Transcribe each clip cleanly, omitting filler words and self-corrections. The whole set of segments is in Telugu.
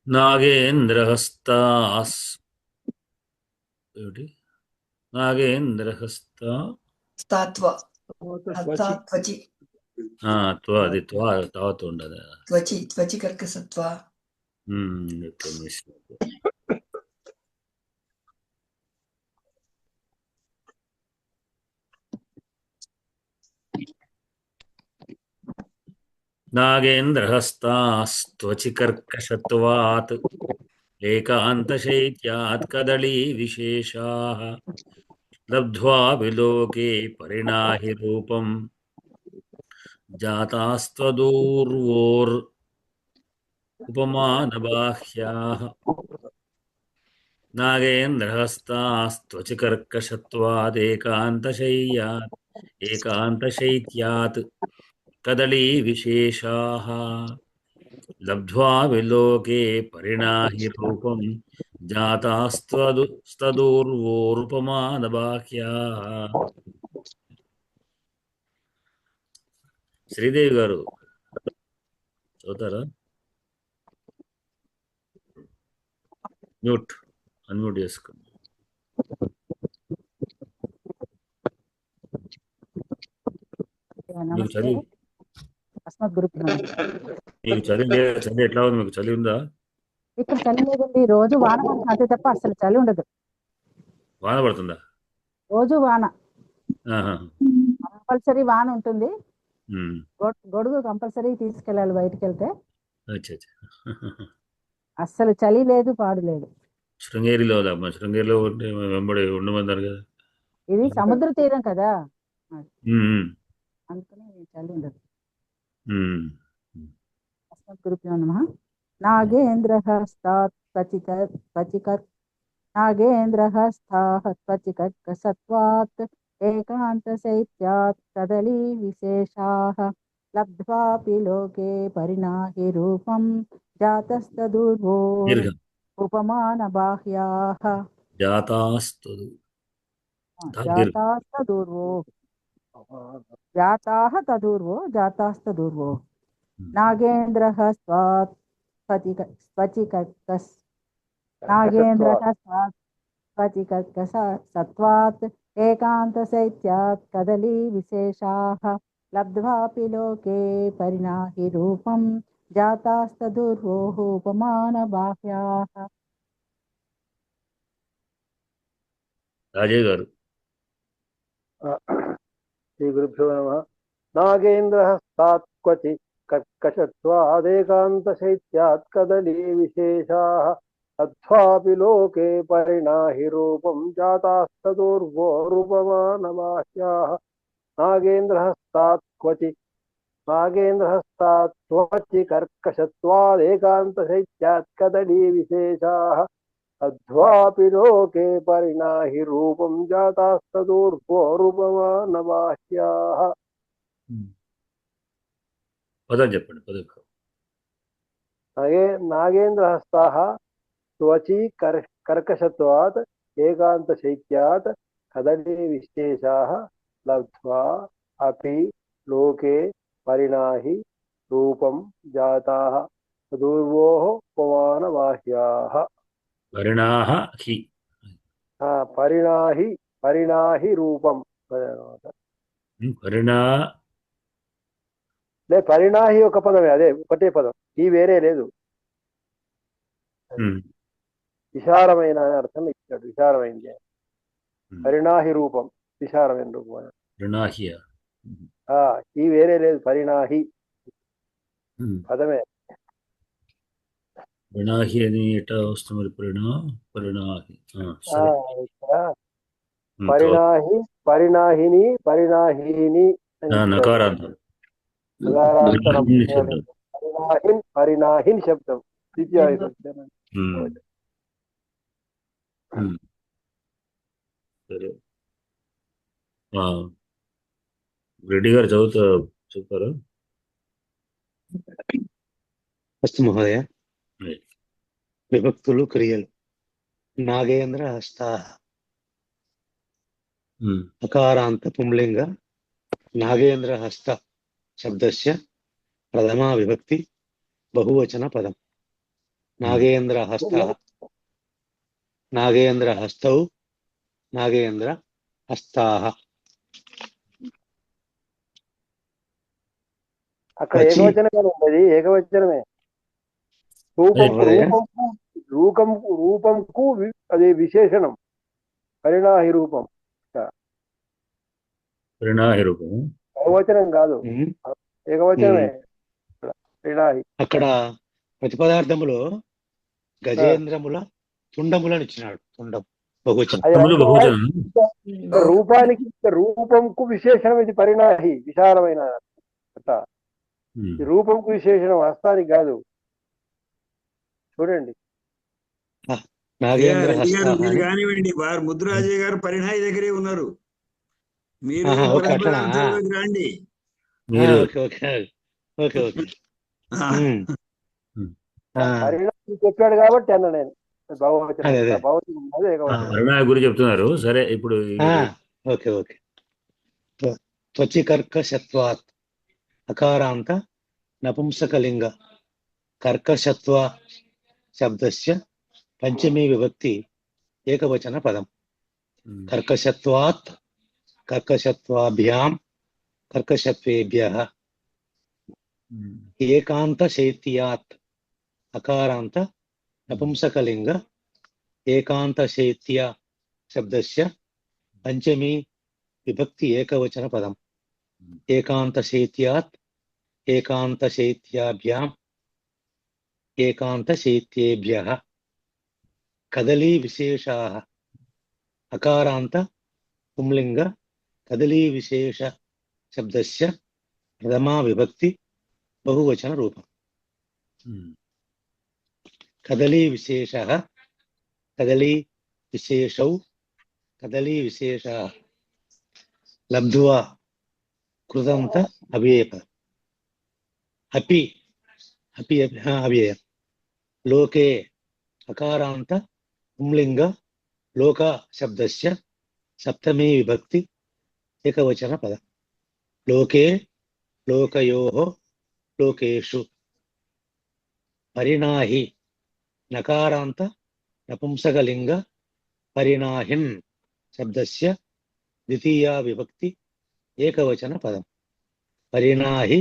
నాగేంద్రహస్తాస్ ఏమిటి? నాగేంద్రహస్త స్థాత్వ త్వచి అది తావత్ ఉండదు. త్వచి కర్కసత్వ. నాగేంద్రహస్తాస్త్వచి కర్కశత్వాత్ ఏకాంతశైత్యాత్ కదళీ విశేషాః లబ్ధ్వా విలోకే పరిణాహి రూపం జాతాస్త్వదూర్వోర్ ఉపమానబాహ్యాః. నాగేంద్రహస్తాస్త్వచి కర్కశత్వాత్ ఏకాంతశైత్యాత్ కదళీ విశేషాః లబ్ధ్వా విలోకే పరిణాహి రూపం జాతాస్తదూర్వోరుపమానబాహ్యాః. శ్రీదేవి గారు చదువుతారా? అన్మ్యూట్ చేసుకోండి. మీకు చదివి ఎట్లా ఉంది? మీకు చలి ఉందా? ఇక్కడ చలి లేదండి, రోజు వాన పడుతుంది అంతే తప్ప అసలు చలి ఉండదు. వాన పడుతుందా? రోజు వాన, కంపల్సరీ వాన ఉంటుంది. గొడుగు కంపల్సరీ తీసుకెళ్ళాలి బయటకు వెళ్తే. అస్సలు చలి లేదు, పాడు లేదు. శృంగేరిలో వెంబడి ఉండమన్నారు కదా. ఇది సముద్ర తీరం కదా, అందుకని చలి ఉండదు. గురుభ్యో నమః. నాగేంద్రహస్తాత్వచికర్కసత్వాత్ ఏకాంతశైత్యాత్ కదళీ విశేషాః లబ్ధ్వాపి లోకే పరిణాహి రూపం జాతస్తదూర్వో ఉపమానబాహ్యాః. జాతాస్తదూర్వో నాగేంద్రహస్తాత్వచికర్కసత్వాత్ ఏకాంతశైత్యాత్ కదళీ విశేషాః లబ్ధ్వాపి లోకే పరిణాహి రూపం జాతాస్తదూర్వో ఉపమానబాహ్యాః. రాజయ్య గారు. శ్రీ గురుభ్యో నమః. నాగేంద్రహస్తాత్వచి కర్కశత్వాదేకాంతశైత్యాత్ కదళీ విశేషాః లబ్ధ్వాపి లోకే పరిణాహి రూపం జాతాస్తదూర్వోరుపమానబాహ్యాః. నాగేంద్రహస్తాత్వచి కర్కశత్వాదేకాంతశైత్యాత్ కదళీ విశేషాః అధ్వాపి లోకే పరిణాహి రూపం జాతాస్తదూర్వోరుపమానబాహ్యాః. పదం చెప్పండి. నాగేంద్రహస్తాః త్వచి కర్కశత్వాత్ ఏకాంతశైత్యాత్ కదళీ విశేషాః లబ్ధ్వా అపి లోకే పరిణాహి రూపం జాతాః తదూర్వోః ఉపమానబాహ్యాః. పరిణాహి రూపం. పరిణాహి ఒక పదమే, అదే ఒకటే పదం, ఈ వేరే లేదు. విశారమైన అర్థం ఇచ్చాడు. విశారమైంది. పరిణాహి రూపం, విశారమైన రూపం. ఈ వేరే లేదు, పరిణాహి పదమే. పరిణాహి అని ఎట్లా వస్తుంది మరి? పరిణాహిని పరిణాహిని నకారాంతం. పరిణాహిన్ శబ్దం ద్వితీయ. సరే, రెడ్డి గారు చెప్తారు. అస్తు మహోదయ. విభక్తులు, క్రియలు. నాగేంద్ర హస్తాః అకారాంత పుంలింగ నాగేంద్ర హస్త శబ్దస్య ప్రథమా విభక్తి బహువచన పదం. నాగేంద్ర హస్త నాగేంద్ర హస్తౌ నాగేంద్ర హస్తాః అక్కడ వచ్చి ఏకవచనమే ఉండేది, ఏకవచనమే. రూపం మహోదయ రూపంకు అది విశేషణం, పరిణాహి రూపం. పరిణాహి రూపము. బహువచనం కాదు, ఏకవచనమే పరిణాహి. అక్కడ ప్రతిపదార్థములో గజేంద్రముల తుండములను ఇచ్చినాడు. తుండం బహువచనం. అది తమ్ముడు బహువచనం. రూపానికి రూపంకు విశేషణం, ఇది పరిణాహి విశాలమైన అర్థ. ఈ రూపంకు విశేషణం, హస్తానికి కాదు. చూడండి, నాగేంద్ర రెడ్డి గారు హస్తాః మీరు అని. కానివ్వండి, వారు ముద్దురాజయ్య గారు పరిణాయి దగ్గరే ఉన్నారు. మీరు ఓకే అట్లనా? పదార్థంలోకి రండి. మీరు ఓకే ఓకే ఓకే ఓకే ఆ, పరిణాహి చెప్పాడు కాబట్టి అన్న నేను బహువచనం. అదే అదే. బహువచనం కాదు, ఏకవచనం. పరిణాహి గురించి చెప్తున్నారు. సరే, ఇప్పుడు ఓకే ఓకే త్వచికర్కశత్వాత్ అకారాంత నపుంసకలింగ కర్కశత్వ శబ్దస్య పంచమీ విభక్తి ఏకవచన పదం. కర్కశత్వాత్ కర్కశత్వాభ్యాం కర్కశత్వేభ్యః ఏకాంతశైత్యాత్ అకారాంత నపుంసకలింగ ఏకాంతశైత్య శబ్దస్య పంచమీ విభక్తి ఏకవచన పదం. ఏకాంతశైత్యాత్ ఏకాంతశైత్యాభ్యాం ఏకాంతశైత్యేభ్యః కదలీ విశేషాః అకారాంత పుంలింగ కదలీ విశేష శబ్దస్య ప్రథమా విభక్తి బహువచన రూపం. కదలీ విశేషః కదలీ విశేషౌ కదలీ విశేషాః లబ్ధ్వా కృతంత అవ్యయపదం. అపి అపి అవ్యయం. లోకే అకారాంత పుంలింగ లోక శబ్దస్య సప్తమీ విభక్తి ఏకవచన పదం. లోకే లోకయోః లోకేషు. పరిణాహి నకారాంత నపుంసకలింగ పరిణాహిన్ శబ్దస్య ద్వితీయా విభక్తి ఏకవచన పదం. పరిణాహి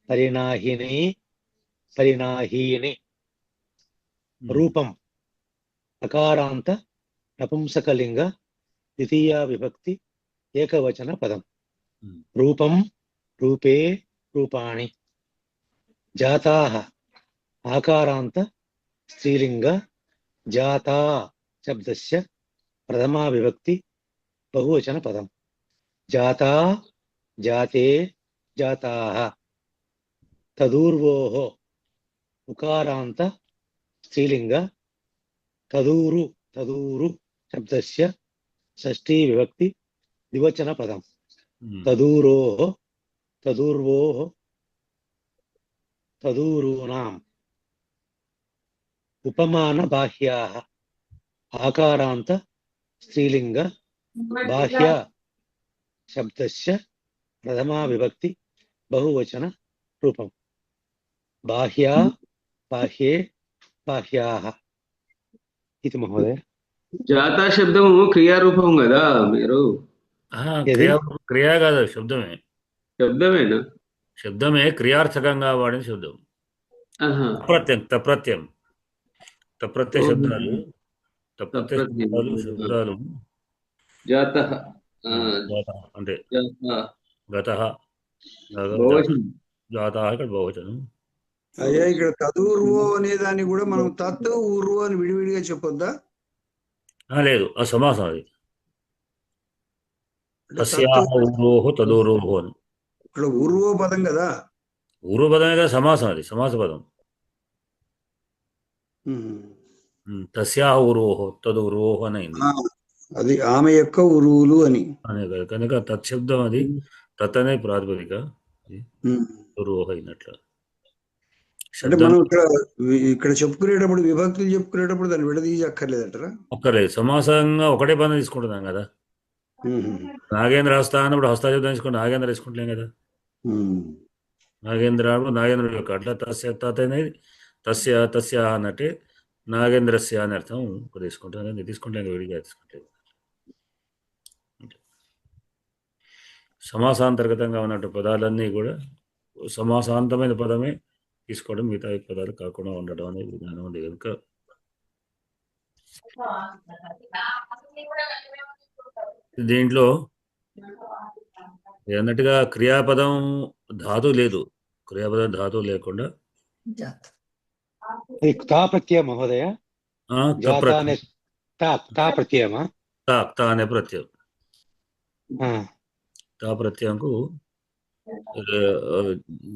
పరిణాహిని పరిణాహీని. రూపం అకారాంత నపుంసకలింగ ద్వితీయా విభక్తి ఏకవచన పదం. రూపం రూపే రూపాణి. జాతాః ఆకారాంత స్త్రీలింగ జాతా శబ్దస్య ప్రథమా విభక్తి బహువచన పదం. జాతా జాతే జాతాః. తదూర్వోః ఉకారాంత స్త్రీలింగ తదూరు తదూరు శబ్దస్య షష్ఠీ విభక్తి ద్వివచన పదం. తదూరోః తదూర్వోః తదూరూనాం. ఉపమాన బాహ్యాః ఆకారాంత స్త్రీలింగ బాహ్య శబ్దస్య ప్రథమా విభక్తి బహువచన రూపం. బాహ్యా బాహ్యే బాహ్యాః ఇది మహోదయ. జాతా శబ్దము క్రియారూపం కదా మీరు? క్రియా కాదు, శబ్దమే. శబ్దమేనా? శబ్దమే క్రియార్థకంగా వాడిన శబ్దం. తప్రత్యం తప్రత్యయ శబ్దాలు శబ్దాలు జాతః అంటే గతః జాతః ఇక్కడ బహువచనం. అయ్యా, ఇక్కడ తదూర్వో అనే దాన్ని కూడా మనం తత్ ఊర్వో అని విడివిడిగా చెప్పొద్దా? లేదు, ఆ సమాసం అది. తస్యాః ఊర్వోః తదూరోః అని. ఇక్కడ ఊర్వో పదం కదా, ఊర్వ పదమే కదా సమాసం, అది సమాస పదం. తస్యాః ఊర్వోః తదూరోః అని అయింది. అది ఆమె యొక్క ఉరువులు అని అనే కదా, కనుక తత్శబ్దం అది తత్ అనే ప్రాతిపదిక ఉరువోః అయినట్లు. అంటే మనం ఇక్కడ చెప్పుకునేటప్పుడు విభక్తులు చెప్పుకునేటప్పుడు దాన్ని విడదీసి అక్కర్లేదంటారా? ఒక్కలేదు, సమాసంగా ఒకటే పదం తీసుకుంటున్నాం కదా. నాగేంద్ర హస్త అన్నప్పుడు హస్త శబ్దం తీసుకుంటే నాగేంద్ర తీసుకుంటలేం కదా. నాగేంద్ర నాగేంద్రుడు యొక్క అట్లా తత్ అనేది తస్య తస్య అన్నట్టే నాగేంద్రస్య అని అర్థం తీసుకుంటాను. నేను తీసుకుంటే ఇంకా విడిగా తీసుకుంటాను. సమాసాంతర్గతంగా ఉన్నట్టు పదాలన్నీ కూడా సమాసాంతమైన పదమే తీసుకోవడం, మిగతా పదాలు కాకుండా ఉండడం అనే విధానం ఉంది కనుక దీంట్లో అన్నట్టుగా క్రియాపదం ధాతు లేదు. క్రియాపదం ధాతు లేకుండా జాత్ అది తా ప్రత్యయ మహోదయ. జాత అనే తా ప్రత్యయమా? తా అనే ప్రత్యయం. తా ప్రత్యయంకు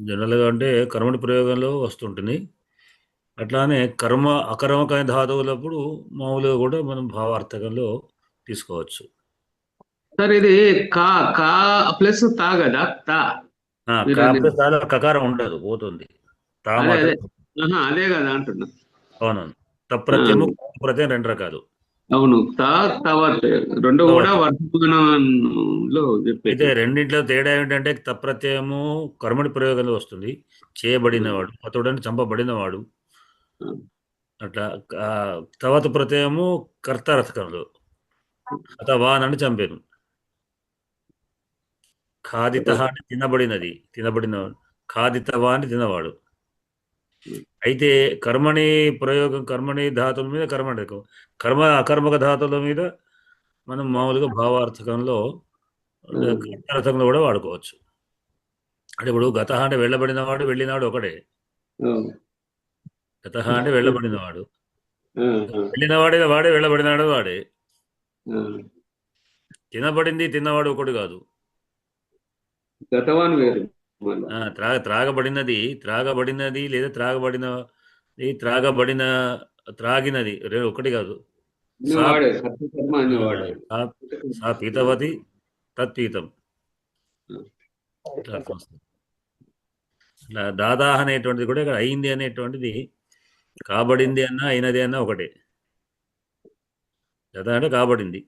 జనరల్గా అంటే కర్మడి ప్రయోగంలో వస్తుంటుంది. అట్లానే కర్మ అకర్మకమైన ధాతువులప్పుడు మామూలుగా కూడా మనం భావార్థకంలో తీసుకోవచ్చు. సార్ ఇది కా కా ప్లస్ తా కదా, తా కాపుతాలో కకారం ఉండదు, పోతుంది. తా అదే మాత్రం. అదే కదా అంటున్నా. అవునవును. తప్రత్యము ప్రత్యయం రెండు రకాలు. అవును, తా తవత్ రెండు కూడా వర్తమానంలో అయితే చెప్పేది. రెండింటిలో తేడా ఏమిటంటే తప్రత్యయము కర్మడి ప్రయోగంలో వస్తుంది, చేయబడినవాడు, అతడుని చంపబడినవాడు. అట్లా తవత్ ప్రత్యయము కర్తార్థకంలో అతవానని చంపాను. ఖాదిత అంటే తినబడినది, తినబడినవాడు. ఖాదితవా అని తినవాడు. అయితే కర్మణి ప్రయోగం, కర్మణి ధాతుల మీద కర్మ అకర్మక ధాతుల మీద మనం మామూలుగా భావార్థకంలో అర్థకంలో కూడా వాడుకోవచ్చు. అంటే ఇప్పుడు గత అంటే వెళ్ళబడినవాడు, వెళ్ళినాడు ఒకటే. గత అంటే వెళ్ళబడినవాడు, వెళ్ళినవాడే వాడే, వెళ్ళబడినాడు వాడే. తినబడింది తిన్నవాడు ఒకటి కాదు. గతవాన్ వేరు. త్రాగబడినది లేదా త్రాగినది ఒకటి కాదు. సా పీతవతి తత్పీతం. ఇట్లా దాదా అనేటువంటిది కూడా ఇక్కడ అయింది అనేటువంటిది కాబడింది అన్నా అయినది అన్నా ఒకటే. దాదా అంటే కాబడింది,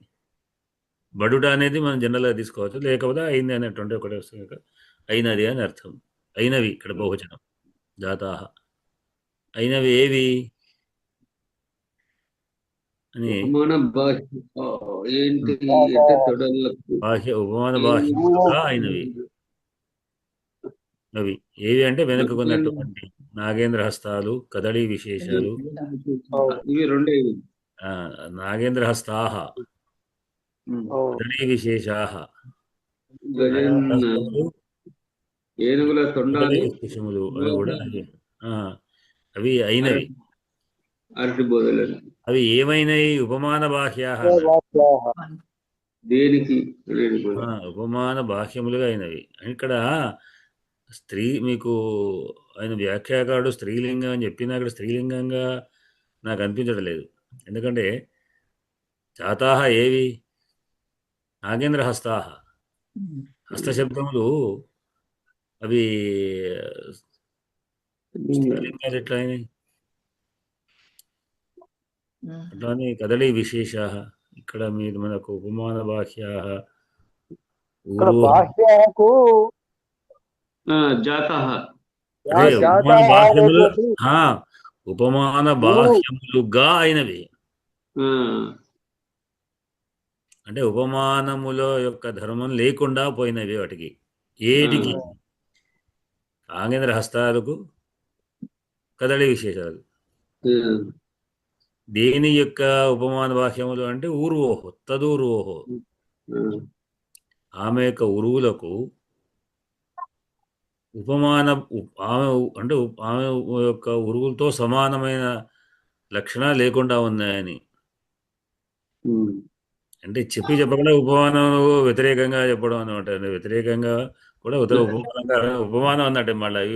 బడుట అనేది మనం జనరల్గా తీసుకోవచ్చు, లేకపోతే అయింది అనేటువంటి ఒకటే వస్తుంది కనుక అయినది అని అర్థం. అయినవి ఇక్కడ బహువచనం. జాతాహ అయినవి ఏవి అని బాహ్య ఉపమాన బాహ్యములుగా అయినవి. అవి ఏవి అంటే వెనుకకున్నటువంటి నాగేంద్ర హస్తాలు, కదళీ విశేషాలు. ఇవి రెండే. నాగేంద్ర హస్తాహ, కదళీ విశేషాహ, ఏనుగుల తొండాలు, విశేషములు అవి కూడా అవి అయినవి. అరటి బోధలు అవి ఏమైనాయి? ఉపమాన బాహ్యా. దేనికి ఉపమాన బాహ్యములుగా అయినవి. ఇక్కడ స్త్రీ మీకు ఆయన వ్యాఖ్యాకారుడు స్త్రీలింగం అని చెప్పినా అక్కడ స్త్రీలింగంగా నాకు అనిపించడం లేదు. ఎందుకంటే జాతాహ ఏవి? నాగేంద్ర హస్తాహ. హస్తశబ్దములు అవి స్త్రీలింగాలు ఎట్లా అయినాయి? అట్లానే కదళీ విశేష. ఇక్కడ మీరు మనకు ఉపమాన బాహ్యా ఉపమాన బాహ్యములుగా అయినవి. అంటే ఉపమానముల యొక్క ధర్మం లేకుండా పోయినవి వాటికి. ఏటికి? నాగేంద్ర హస్తాలకు, కదళీ విశేషాలు. దేని యొక్క ఉపమాన బాహ్యములు అంటే ఊర్వోహో, తదూర్వోహో. ఆమె యొక్క ఉరువులకు ఆమె యొక్క ఉరువులతో సమానమైన లక్షణాలు లేకుండా ఉన్నాయని. అంటే చెప్పకుండా ఉపమానం వ్యతిరేకంగా చెప్పడం అనమాట. వ్యతిరేకంగా కూడా ఉపమానం అన్నట్టు. మళ్ళీ ఈ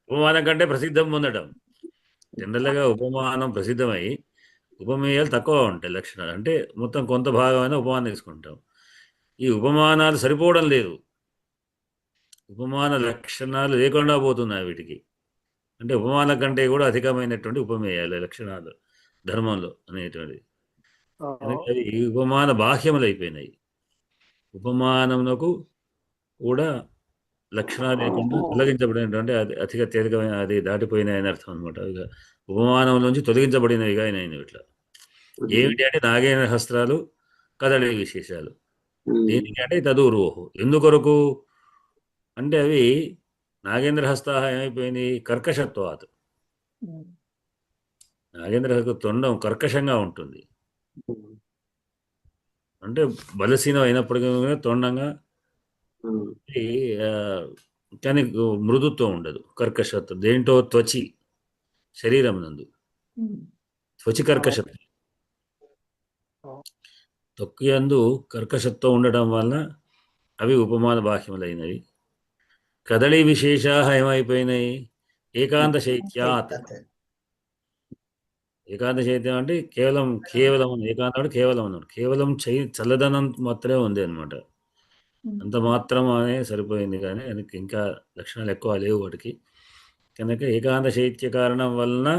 ఉపమానం కంటే ప్రసిద్ధం పొందడం. జనరల్గా ఉపమానం ప్రసిద్ధమై ఉపమేయాలు తక్కువ ఉంటాయి లక్షణాలు. అంటే మొత్తం కొంత భాగమైన ఉపమానం తీసుకుంటాం. ఈ ఉపమానాలు సరిపోవడం లేదు, ఉపమాన లక్షణాలు లేకుండా పోతున్నాయి వీటికి. అంటే ఉపమానం కంటే కూడా అధికమైనటువంటి ఉపమేయాలు లక్షణాలు ధర్మంలో అనేటువంటిది. ఈ ఉపమాన బాహ్యములు అయిపోయినాయి. ఉపమానమునకు కూడా లక్షణాలు లేకుండా తొలగించబడినటువంటి అది అతి అత్యధికమైన అది దాటిపోయినాయని అర్థం అనమాట. ఇక ఉపమానం నుంచి తొలగించబడినవిగా అయినాయి ఇట్లా. ఏమిటి అంటే నాగేంద్ర హస్త్రాలు కదలి విశేషాలు. దేనికి అంటే తదూర్వోహు ఎందుకొరకు అంటే అవి నాగేంద్ర హస్త ఏమైపోయింది కర్కశత్వాత్. నాగేంద్ర తొండం కర్కశంగా ఉంటుంది అంటే బలసీనం అయినప్పటికీ తొండంగా కానీ మృదుత్వం ఉండదు కర్కశత్వం దేంటో త్వచి శరీరం నందు త్వచి కర్కశత్వం తొక్కియందు కర్కశత్వం ఉండటం వలన అవి ఉపమాన బాహ్యములైనవి. కదళీ విశేషా ఏమైపోయినాయి ఏకాంత శైత్యాత్. ఏకాంత శైత్యం అంటే కేవలం ఏకాంతం అంటే కేవలం అన్నాడు కేవలం చల్లదనం మాత్రమే ఉంది అనమాట. అంత మాత్రం అనే సరిపోయింది కానీ దానికి ఇంకా లక్షణాలు ఎక్కువ లేవు వాటికి. కనుక ఏకాంత శైత్య కారణం వలన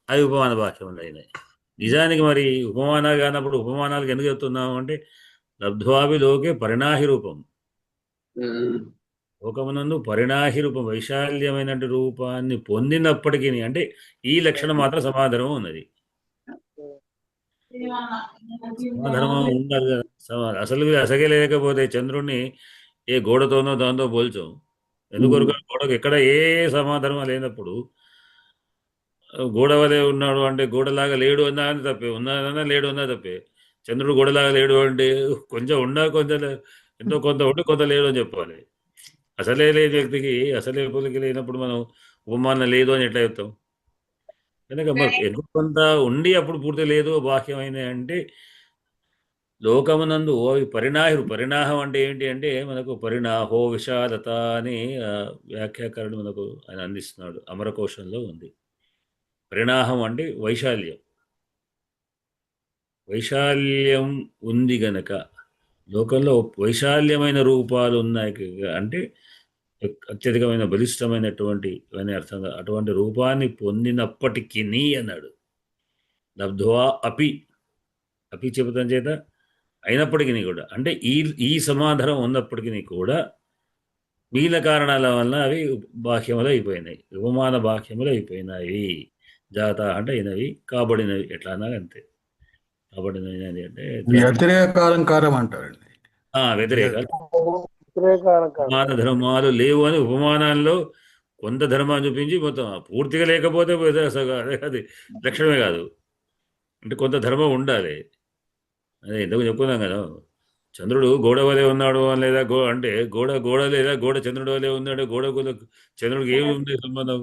అవి ఉపమాన బాహ్యములు అయినాయి. నిజానికి మరి ఉపమానాలు కానప్పుడు ఉపమానాలకు ఎందుకు చెప్తున్నాము అంటే లబ్ధ్వాభి లోకే పరిణాహి రూపం. లోకమునందు పరిణాహి రూపం వైశాల్యమైన రూపాన్ని పొందినప్పటికీ అంటే ఈ లక్షణం మాత్రం సమాధర్మం ఉన్నది. సమాధర్మం ఉండదు కదా. అసలు అసగే లేకపోతే చంద్రుణ్ణి ఏ గోడతోనో దాంతో పోల్చాం. ఎందుకొరకు గోడకు ఎక్కడ ఏ సమాధర్మం లేనప్పుడు గోడ వలె ఉన్నాడు అంటే గోడలాగా లేడు అన్నా అని తప్పే, ఉన్నాదన్నా లేడు అన్నా తప్పే. చంద్రుడు గోడలాగా లేడు అంటే కొంచెం ఉన్నా కొంచెం ఎంతో కొంత ఉండి కొంత లేడు అని చెప్పాలి. అసలే లేని వ్యక్తికి అసలే పోలికి లేనప్పుడు మనం ఉపమానం లేదు అని ఎట్లా చెప్తాం? కనుక మరి ఎంతో కొంత ఉండి అప్పుడు పూర్తి లేదు బాహ్యమైన అంటే లోకమునందు పరిణాహం అంటే ఏంటి అంటే మనకు పరిణాహో విశాలత అని వ్యాఖ్యాకారుడు మనకు ఆయన అందిస్తున్నాడు. అమరకోశంలో ఉంది. పరిణాహం అంటే వైశాల్యం ఉంది గనక లోకంలో వైశాల్యమైన రూపాలు ఉన్నాయి అంటే అత్యధికమైన బలిష్టమైనటువంటి అని అర్థంగా అటువంటి రూపాన్ని పొందినప్పటికీ అన్నాడు. లబ్ధ్వా అపి చెబుతాం చేత అయినప్పటికీ కూడా అంటే ఈ సమాధానం ఉన్నప్పటికీ కూడా మిగిలిన కారణాల వల్ల అవి బాహ్యములు అయిపోయినాయి, ఉపమాన బాహ్యములు అయిపోయినాయి. జాత అంటే అయినవి కాబడినవి ఎట్లా అన్నా అంతే. కాబడినవి అంటే వ్యతిరేక అలంకారం అంటారండి. వ్యతిరేకాలు ఉపమాన ధర్మాలు లేవు అని ఉపమానాల్లో కొంత ధర్మాన్ని చూపించి మొత్తం పూర్తిగా లేకపోతే అది లక్షణమే కాదు. అంటే కొంత ధర్మం ఉండాలి. అదే ఇంతకు చెప్పుకున్నాం కదా, చంద్రుడు గోడ వలె ఉన్నాడు లేదా అంటే గోడ లేదా గోడ చంద్రుడు వలె ఉన్నాడు. గోడకు చంద్రుడికి ఏమి ఉంది సంబంధం?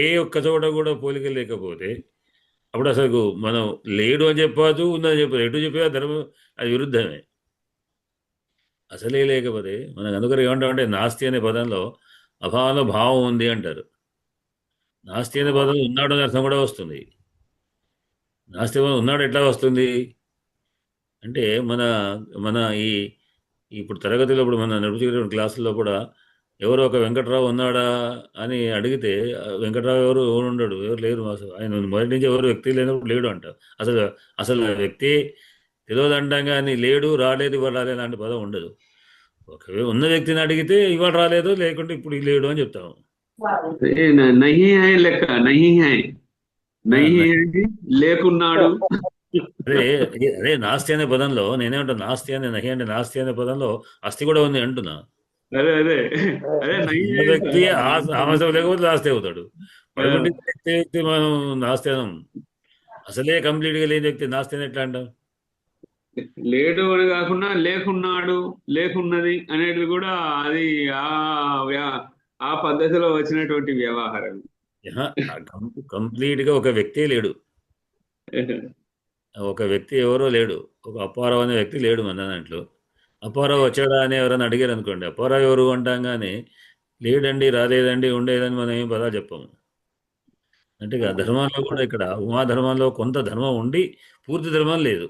ఏ ఒక్క చోట కూడా పోలిక లేకపోతే అప్పుడు అసలు మనం లేడు అని చెప్పచ్చు, ఉందని చెప్పదు. ఎటు చెప్పా ధర్మం అది విరుద్ధమే. అసలే లేకపోతే మనకు అందుకని ఏమంటామంటే నాస్తి అనే పదంలో అభావంలో భావం ఉంది అంటారు. నాస్తి అనే పదంలో ఉన్నాడు అనే అర్థం కూడా వస్తుంది. నాస్తి ఉన్నాడు ఎట్లా వస్తుంది అంటే మన ఇప్పుడు తరగతిలో ఇప్పుడు మన నడుపుతున్న క్లాసుల్లో కూడా ఎవరో ఒక వెంకట్రావు ఉన్నాడా అని అడిగితే వెంకట్రావు ఎవరు ఉండడు, ఎవరు లేరు. అసలు ఆయన మొదటి నుంచి ఎవరు వ్యక్తి లేనప్పుడు లేడు అంటారు. అసలు వ్యక్తి తెలియదు అంటాం కానీ లేడు, రాలేదు, ఇవాళ రాలేదు అలాంటి పదం ఉండదు. ఒకవేళ ఉన్న వ్యక్తిని అడిగితే ఇవాళ రాలేదు, లేకుంటే ఇప్పుడు లేడు అని చెప్తాము. నహీ హై లెక్క, నహీ హై లేకున్నాడు. అదే నాస్తి అనే పదంలో నేనేమంటా నాస్తి అనే నహి అంటే నాస్తి అనే పదంలో అస్థి కూడా ఉంది అంటున్నా. అదే వ్యక్తి ఆమసం లేకపోతే నాస్తి అవుతాడు. వ్యక్తి మనం నాస్తి అనం. అసలే కంప్లీట్ గా లేని వ్యక్తి నాస్తి అని ఎట్లా అంటాం? లేడు అని కాకుండా లేకున్నాడు, లేకున్నది అనేది కూడా అది ఆ పద్ధతిలో వచ్చినటువంటి వ్యవహారం. కంప్లీట్ గా ఒక వ్యక్తి లేడు, ఒక వ్యక్తి ఎవరో లేడు. ఒక అప్పారావు అనే వ్యక్తి లేడు మన దాంట్లో. అప్పారావు వచ్చాడా అని ఎవరైనా అడిగారు అనుకోండి, అప్పారావు ఎవరు అంటాం కానీ లేడండి, రాలేదండి, ఉండేదని మనం ఏం పదా చెప్పాము. అంటే ధర్మంలో కూడా ఇక్కడ ఉమా ధర్మంలో కొంత ధర్మం ఉండి పూర్తి ధర్మం లేదు.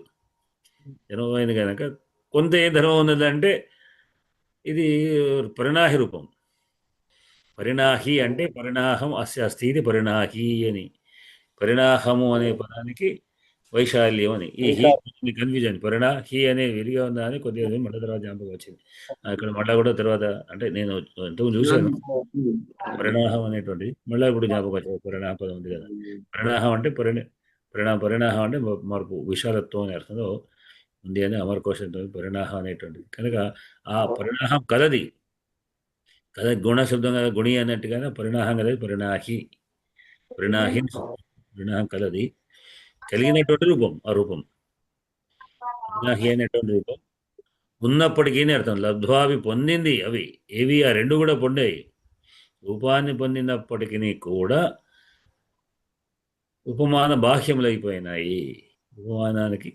జన్మైంది కనుక కొంత ఏ ధర్మం ఉన్నదంటే ఇది పరిణాహి రూపం. పరిణాహి అంటే పరిణాహం అస్య అస్థితి పరిణాహి అని. పరిణాహము అనే పదానికి వైశాల్యం అని. ఈ హీ కన్ఫ్యూజన్ హీ అనే విడిగా ఉందా అని కొద్దిగా మళ్ళీ తర్వాత జ్ఞాపకం వచ్చింది. ఇక్కడ మళ్ళీ కూడా తర్వాత అంటే నేను ఎంతో చూశాను పరిణాహం అనేటువంటిది, మళ్ళీ ఇప్పుడు జ్ఞాపకం వచ్చింది. పరిణాహ పదం ఉంది కదా, పరిణాహం అంటే పరిణాహం అంటే మార్పు, విశాలత్వం అనే అర్థంలో ఉంది అని అమరకోశంతో పరిణాహం అనేటువంటిది. కనుక ఆ పరిణాహం కలది కదా, గుణ శబ్దం కదా, గుణి అన్నట్టుగానే పరిణాహం కలది, పరిణాహం కలది, కలిగినటువంటి రూపం. ఆ రూపం పరిణాహి అనేటువంటి రూపం ఉన్నప్పటికీ అర్థం. లబ్ధ్వావి పొందింది అవి ఏవి, ఆ రెండు కూడా పొందాయి. రూపాన్ని పొందినప్పటికీ కూడా ఉపమాన బాహ్యములైపోయినాయి. ఉపమానానికి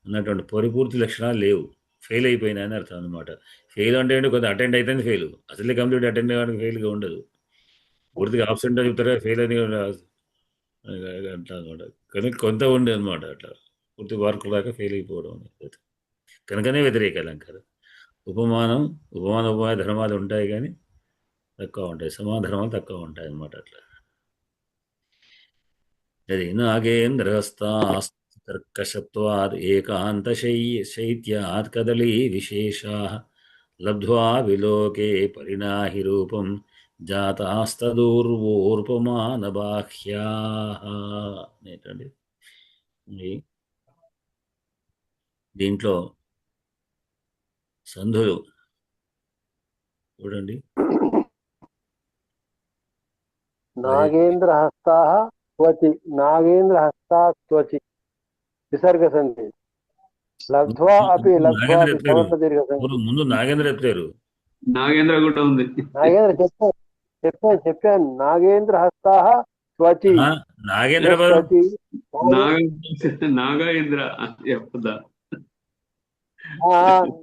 ఉన్నటువంటి పరిపూర్తి లక్షణాలు లేవు, ఫెయిల్ అయిపోయినాయని అర్థం అనమాట. ఫెయిల్ అంటే కొంత అటెండ్ అయితేనే ఫెయిల్, అసలే కంప్లీట్ అటెండ్ అవ్వడానికి ఫెయిల్గా ఉండదు. పూర్తిగా ఆబ్సెంట్ చెప్తారా, ఫెయిల్ అని అట్లా అనమాట. కానీ కొంత ఉండే అనమాట, అట్లా పూర్తి మార్కులు దాకా ఫెయిల్ అయిపోవడం అనేది. కనుకనే వ్యతిరేక అలంకారం. ఉపమాన ధర్మాలు ఉంటాయి కానీ తక్కువ ఉంటాయి, సమాధర్మాలు తక్కువ ఉంటాయి అన్నమాట. అట్లా అది నాగేంద్రస్తార్కషత్వాద్ ఏకాంత శైత్యాత్ కదలీ విశేషా లబ్ధ్వా విలోకే పరిణాహి రూపం జాతాస్తదూర్వోర్పమాన బాహ్యా అనేటండి. దీంట్లో సంధులు చూడండి. నాగేంద్ర హస్తాః త్వచి, నాగేంద్ర హస్తాః త్వచి విసర్గ సంధి. లబ్ధ్వా అపి సవర్ణ దీర్ఘ సంధి. ముందు నాగేంద్ర ఎత్తారు, నాగేంద్ర కూడా ఉంది. నాగేంద్ర చెప్పాను నాగేంద్ర హస్తాః త్వచి, నాగేంద్ర నాగేంద్ర చెప్తా.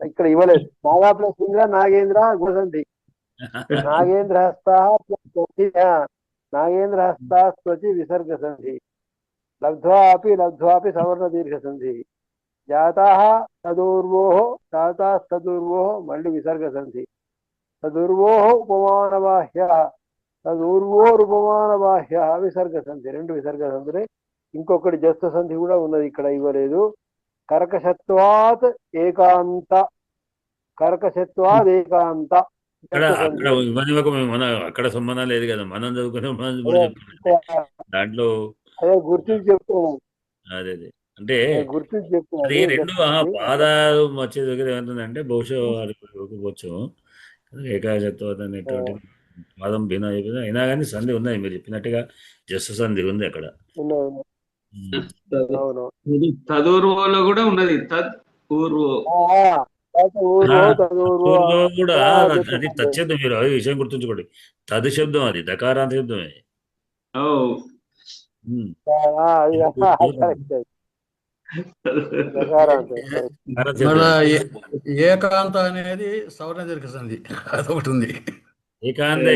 ఇక్కడ ఇవ్వలేదు. నాగా ప్లస్ ఇంద్ర, నాగేంద్ర గుణసంధి. నాగేంద్ర హస్తాః ప్లస్ త్వచి, నాగేంద్ర హస్తాః త్వచి విసర్గ సంధి. లబ్ధ్వాపి సవర్ణ దీర్ఘ సంధి. జాతాః తదూర్వోః మళ్ళీ విసర్గ సంధి. తదూర్వోః ఉపమాన బాహ్యః, తదూర్వోరుపమాన బాహ్యః విసర్గ సంధి. రెండు విసర్గ సంధులే. ఇంకొకటి జస్త సంధి కూడా ఉన్నది, ఇక్కడ ఇవ్వలేదు. కర్కశత్వాత్ ఏకాంత, అక్కడ సంబంధం లేదు కదా, మనం చదువుకునే దాంట్లో అదే గుర్తించి చెప్తున్నాను. అదే అంటే గుర్తించి అది చెప్తున్నాను. రెండు పాదాలు వచ్చే దగ్గర ఏమంటుందంటే బహుశా వారికి ఏకాశత్వం అనేటువంటి పాదం భిన్న అయిపోయింది, అయినా కానీ సంధి ఉన్నాయి. మీరు చెప్పినట్టుగా జస్సు సంధి ఉంది అక్కడ. తదూర్వోలో కూడా ఉన్నది. తద్ పూర్వో కూడా అది తచ్చబ్దం. మీరు అది విషయం గుర్తుంచుకోండి, తది శబ్దం, అది దకారాంత శబ్దమే. ఏకాంత అనేది సవర్ణ దీర్ఘ సంధి, అదొకటి ఉంది. ఏకాంత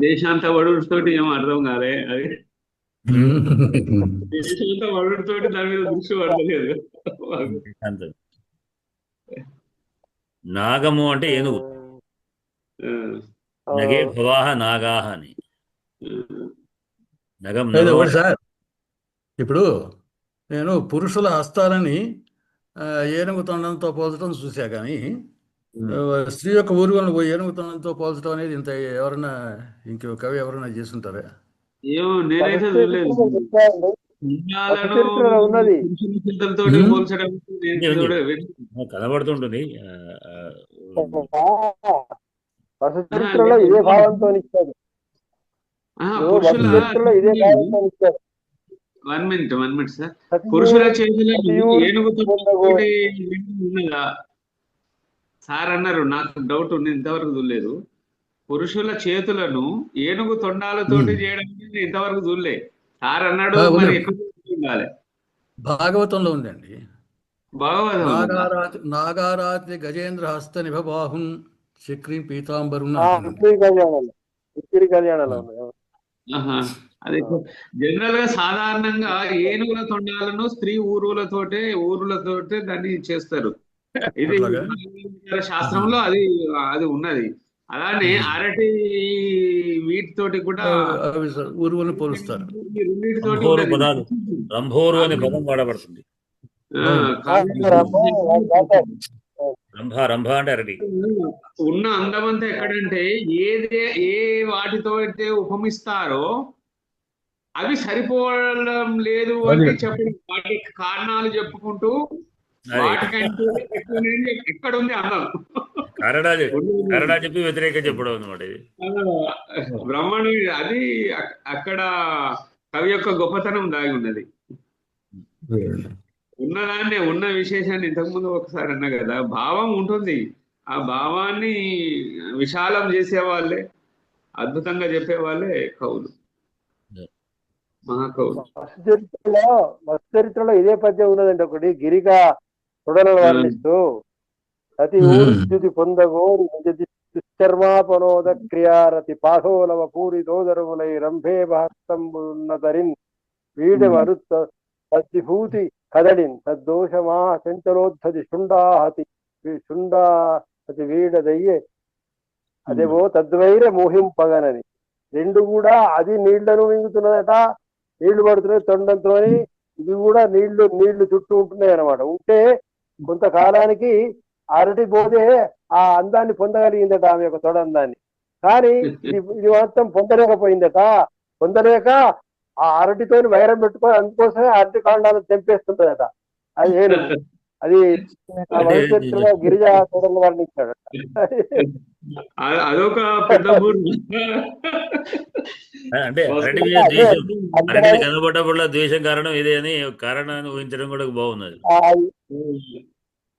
దేశాంత వడుతోటి ఏమో అర్థం కాలే. అది దేశాంత వడుతోటి దాని మీద దృష్టి పడలేదు. నాగము అంటే ఏనుగు, నగే భవాహ నాగాహ అని. నగం సార్, ఇప్పుడు నేను పురుషుల హస్తాలని ఏనుగు తొండంతో పోల్చడం చూసా, కానీ స్త్రీ యొక్క ఊరుగలను ఏనుగు తొండంతో పోల్చడం అనేది ఇంత ఎవరైనా ఇంకో కవి ఎవరైనా చేస్తుంటారా? ఏమో నేనైతే చూడలేదు. కనబడుతుంటుంది చరిత్రలో ఇదే భావంతో ఇచ్చాడు. One minute sir. పురుషుల చేతులను ఏనుగుతో ఉన్నదా సార్ అన్నారు. నాకు డౌట్ ఉంది, ఇంతవరకు చూడలేదు. పురుషుల చేతులను ఏనుగు తొండాలతోటి చేయడానికి ఇంతవరకు చూడలే. సార్ అన్నాడు, మరి ఎక్కువ ఉండాలి. భాగవతంలో ఉందండి. భాగవతం నాగారాతి గజేంద్ర హస్త నిభబాహుం చక్రీ పీతాంబరు. అదే జనరల్ గా సాధారణంగా ఏనుగుల తొండాలను స్త్రీ ఊరులతోటే దాన్ని చేస్తారు. ఇది శాస్త్రంలో అది ఉన్నది. అలానే అరటి వీటితోటి కూడా అవి ఉరువుని పోలుస్తారు. ఈ రెండింటితోటి రంభోరు ఉన్నది. పదాలు, రంభోరు అనే పదం వాడబడుతుంది. ఆ, అవును. రంభ రంభ అంటే అరటి. ఉన్న అందమంతా ఎక్కడంటే ఏ వాటితో అయితే ఉపమిస్తారో అవి సరిపోవడం లేదు అంటే చెప్పడం, వాటి కారణాలు చెప్పుకుంటూ అది వాటికంటే ఎక్కడ ఉంది అందం. కారణా చెప్పి వ్యతిరేకం చెప్పడం అనమాట ఇది. బ్రహ్మాండ అది అక్కడ కవి యొక్క గొప్పతనం దాగి ఉన్నది. ఉన్నదాన్ని ఉన్న విశేషాన్ని ఇంతకుముందు ఒకసారి అన్నా కదా, భావం ఉంటుంది. ఆ భావాన్ని విశాలం చేసేవాళ్ళే, అద్భుతంగా చెప్పేవాళ్ళే కవులు, మహాకవులు. చరిత్రలో ఇదే పద్యం ఉన్నదండి ఒకటి, గిరిగా తొడలను వర్ణిస్తూ అతి ఊర్జుతి పొందగోరి దుశ్చర్మాపనోద క్రియారతి పాఠోలవ పూరి దోదరములై రంభే మహస్తంబున్నతరిన్ వీడ మరుత్త తద్విభూతి కదలిన్ తద్దోషమా చంచలోద్ధతి శుండాహతి వీడదయ్యే అదేవో తద్వైర మోహింపగనని. రెండు కూడా అది నీళ్లను మింగుతున్నదట, నీళ్లు పడుతున్నాయి తొండంతో, ఇవి కూడా నీళ్లు చుట్టూ ఉంటున్నాయి అన్నమాట. ఉంటే కొంతకాలానికి అరటి పోతే ఆ అందాన్ని పొందగలిగిందట, ఆమె యొక్క తొడ అందాన్ని. కానీ ఇది మాత్రం పొందలేకపోయిందట. పొందలేక ఆ అరటితో వైరం పెట్టుకొని అందుకోసమే అరటి కాండాలను తెంపేస్తుంటదట. అది అది చరిత్రలో గిరిజా తొడలు వర్ణించాడు. అదొక పెద్ద అంటే అరటి కనబడ్డప్పుడు ద్వేషం కారణం ఇదే అని కారణాన్ని ఊహించడం కూడా బాగున్నది.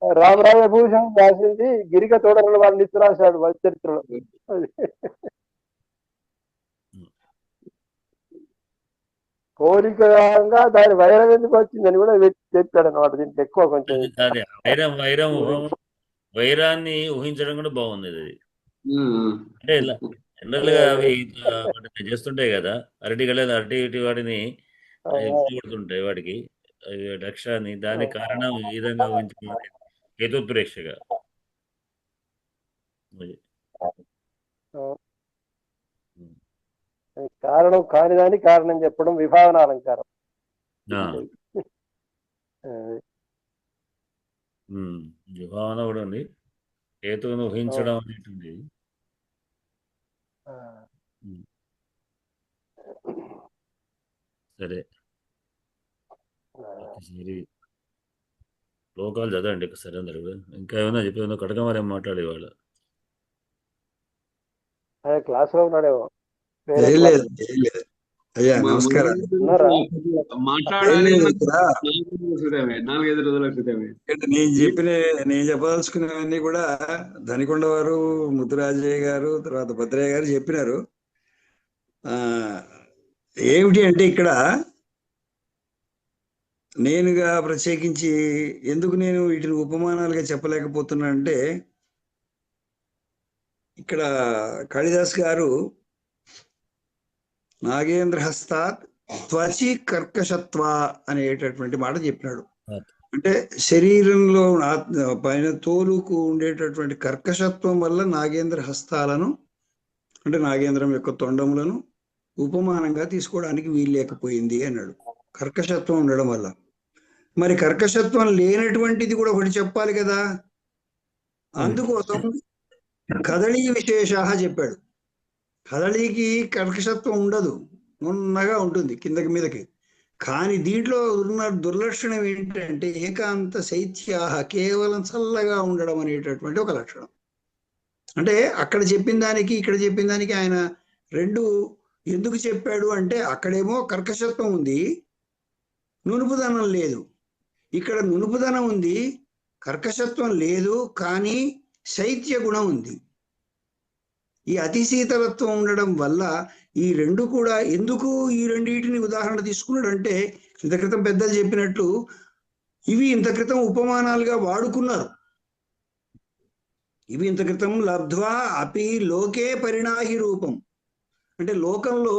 రామరాజ భూషణ్ రాసింది గిరిక తోడలను వర్ణిస్తూ రాశాడు చరిత్రలో. పోలికగా దాని వైరం ఎందుకు వచ్చిందని కూడా చెప్పాడు అనమాట. దీనికి ఎక్కువ కొంచెం వైరాన్ని ఊహించడం కూడా బాగుంది అది. అంటే జనరల్ గా అవి చేస్తుంటాయి కదా, అరటి ఇటు వాటిని కొడుతుంటాయి, వాటికి లక్ష్యాన్ని, దాని కారణం ఈ విధంగా ఊహించడం హేతుప్రేక్షగా. కారణం కానిదాని కారణం చెప్పడం విభావన అలంకారం. విభావన కూడా ఉంది, హేతువును ఊహించడం అనేటువంటి. సరే, లోకాలు చదవండి ఒకసారి అందరు. ఇంకా ఏమైనా చెప్పేమో కడకమారి ఏం మాట్లాడేవాళ్ళు క్లాస్ లో ఉన్నాడేమో. అయ్యా నమస్కారం. నేను చెప్పదలుచుకున్నవన్నీ కూడా ధనికొండ వారు, ముద్దురాజయ్య గారు, తర్వాత భద్రయ్య గారు చెప్పినారు. ఏమిటి అంటే ఇక్కడ నేనుగా ప్రత్యేకించి ఎందుకు నేను వీటిని ఉపమానాలుగా చెప్పలేకపోతున్నా అంటే, ఇక్కడ కాళిదాస్ గారు నాగేంద్ర హస్తాత్ త్వచి కర్కశత్వ అనేటటువంటి మాట చెప్పినాడు. అంటే శరీరంలో పైన తోలుకు ఉండేటటువంటి కర్కశత్వం వల్ల నాగేంద్ర హస్తాలను, అంటే నాగేంద్రం యొక్క తొండములను ఉపమానంగా తీసుకోవడానికి వీలు లేకపోయింది అన్నాడు, కర్కశత్వం ఉండడం వల్ల. మరి కర్కశత్వం లేనటువంటిది కూడా ఒకటి చెప్పాలి కదా, అందుకోసం కదళీ విశేషాహ చెప్పాడు. కదళీకి కర్కశత్వం ఉండదు, నున్నగా ఉంటుంది కిందకి మీదకి. కానీ దీంట్లో ఉన్న దుర్లక్షణం ఏంటంటే ఏకాంత శైత్యాహ, కేవలం చల్లగా ఉండడం అనేటటువంటి ఒక లక్షణం. అంటే అక్కడ చెప్పిన దానికి ఇక్కడ చెప్పిన దానికి ఆయన రెండు ఎందుకు చెప్పాడు అంటే, అక్కడేమో కర్కశత్వం ఉంది, నునుపుదనం లేదు. ఇక్కడ నునుపుదనం ఉంది, కర్కశత్వం లేదు, కానీ శైత్య గుణం ఉంది. ఈ అతి శీతలత్వం ఉండడం వల్ల ఈ రెండు కూడా ఎందుకు ఈ రెండింటిని ఉదాహరణ తీసుకున్నాడు అంటే, ఇంత క్రితం పెద్దలు చెప్పినట్లు ఇవి ఇంత క్రితం ఉపమానాలుగా వాడుకున్నారు. ఇవి ఇంత క్రితం లబ్ధ్వా అపి లోకే పరిణాహి రూపం, అంటే లోకంలో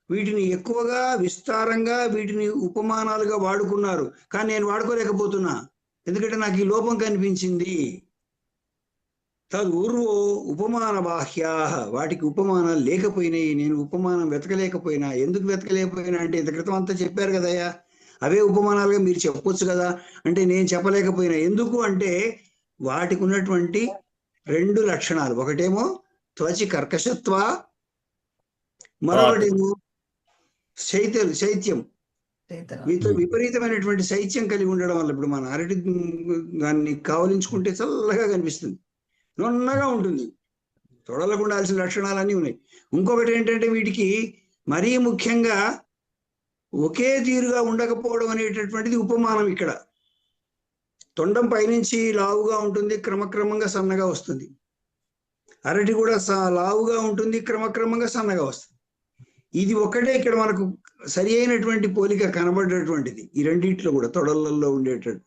వీటిని ఎక్కువగా విస్తారంగా వీటిని ఉపమానాలుగా వాడుకున్నారు. కానీ నేను వాడుకోలేకపోతున్నా, ఎందుకంటే నాకు ఈ లోపం కనిపించింది. తదూర్వో ఉపమాన బాహ్యా, వాటికి ఉపమానాలు లేకపోయినాయి. నేను ఉపమానం వెతకలేకపోయినా. ఎందుకు వెతకలేకపోయినా అంటే ఇంత క్రితం అంతా చెప్పారు కదయ్యా, అవే ఉపమానాలుగా మీరు చెప్పొచ్చు కదా అంటే నేను చెప్పలేకపోయినా. ఎందుకు అంటే వాటికి ఉన్నటువంటి రెండు లక్షణాలు, ఒకటేమో త్వచి కర్కశత్వ, మరొకటేమో శైత్యం, విపరీతమైనటువంటి శైత్యం కలిగి ఉండడం వల్ల. ఇప్పుడు మన అరటి దాన్ని కావలించుకుంటే చల్లగా కనిపిస్తుంది, నున్నగా ఉంటుంది, తొడలకు ఉండాల్సిన లక్షణాలన్నీ ఉన్నాయి. ఇంకొకటి ఏంటంటే వీటికి మరీ ముఖ్యంగా ఒకే తీరుగా ఉండకపోవడం అనేటటువంటిది ఉపమానం. ఇక్కడ తొండం పైనుంచి లావుగా ఉంటుంది, క్రమక్రమంగా సన్నగా వస్తుంది. అరటి కూడా లావుగా ఉంటుంది, క్రమక్రమంగా సన్నగా వస్తుంది. ఇది ఒకటే ఇక్కడ మనకు సరి అయినటువంటి పోలిక కనబడేటువంటిది ఈ రెండిట్లో కూడా, తొడలలో ఉండేటట్టు.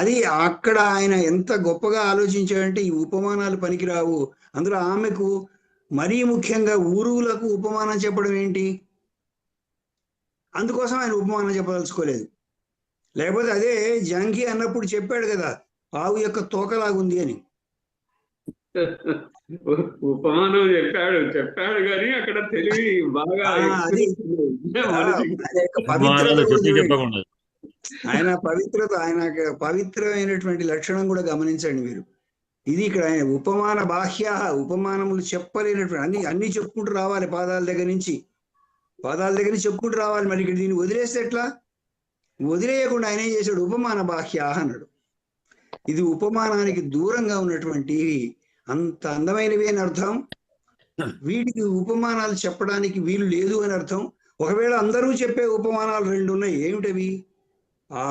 అది అక్కడ ఆయన ఎంత గొప్పగా ఆలోచించాడంటే ఈ ఉపమానాలు పనికిరావు. అందులో ఆమెకు మరీ ముఖ్యంగా ఊరువులకు ఉపమానం చెప్పడం ఏంటి, అందుకోసం ఆయన ఉపమానం చెప్పదలుచుకోలేదు. లేకపోతే అదే జంగి అన్నప్పుడు చెప్పాడు కదా, ఆవు యొక్క తోకలాగుంది అని. ఉపమానం చెప్పాడు కానీ అక్కడ తెలివి బాగా ఆయన పవిత్రత, ఆయన పవిత్రమైనటువంటి లక్షణం కూడా గమనించండి మీరు. ఇది ఇక్కడ ఆయన ఉపమాన బాహ్య, ఉపమానములు చెప్పలేనటువంటి అన్ని చెప్పుకుంటూ రావాలి, పాదాల దగ్గర నుంచి చెప్పుకుంటూ రావాలి. మరి ఇక్కడ దీన్ని వదిలేస్తే ఎట్లా? వదిలేయకుండా ఆయన ఏం చేశాడు, ఉపమాన బాహ్య అన్నాడు. ఇది ఉపమానానికి దూరంగా ఉన్నటువంటి అంత అందమైనవి అని అర్థం. వీటికి ఉపమానాలు చెప్పడానికి వీలు లేదు అని అర్థం. ఒకవేళ అందరూ చెప్పే ఉపమానాలు రెండు ఉన్నాయి. ఏమిటవి? ఆ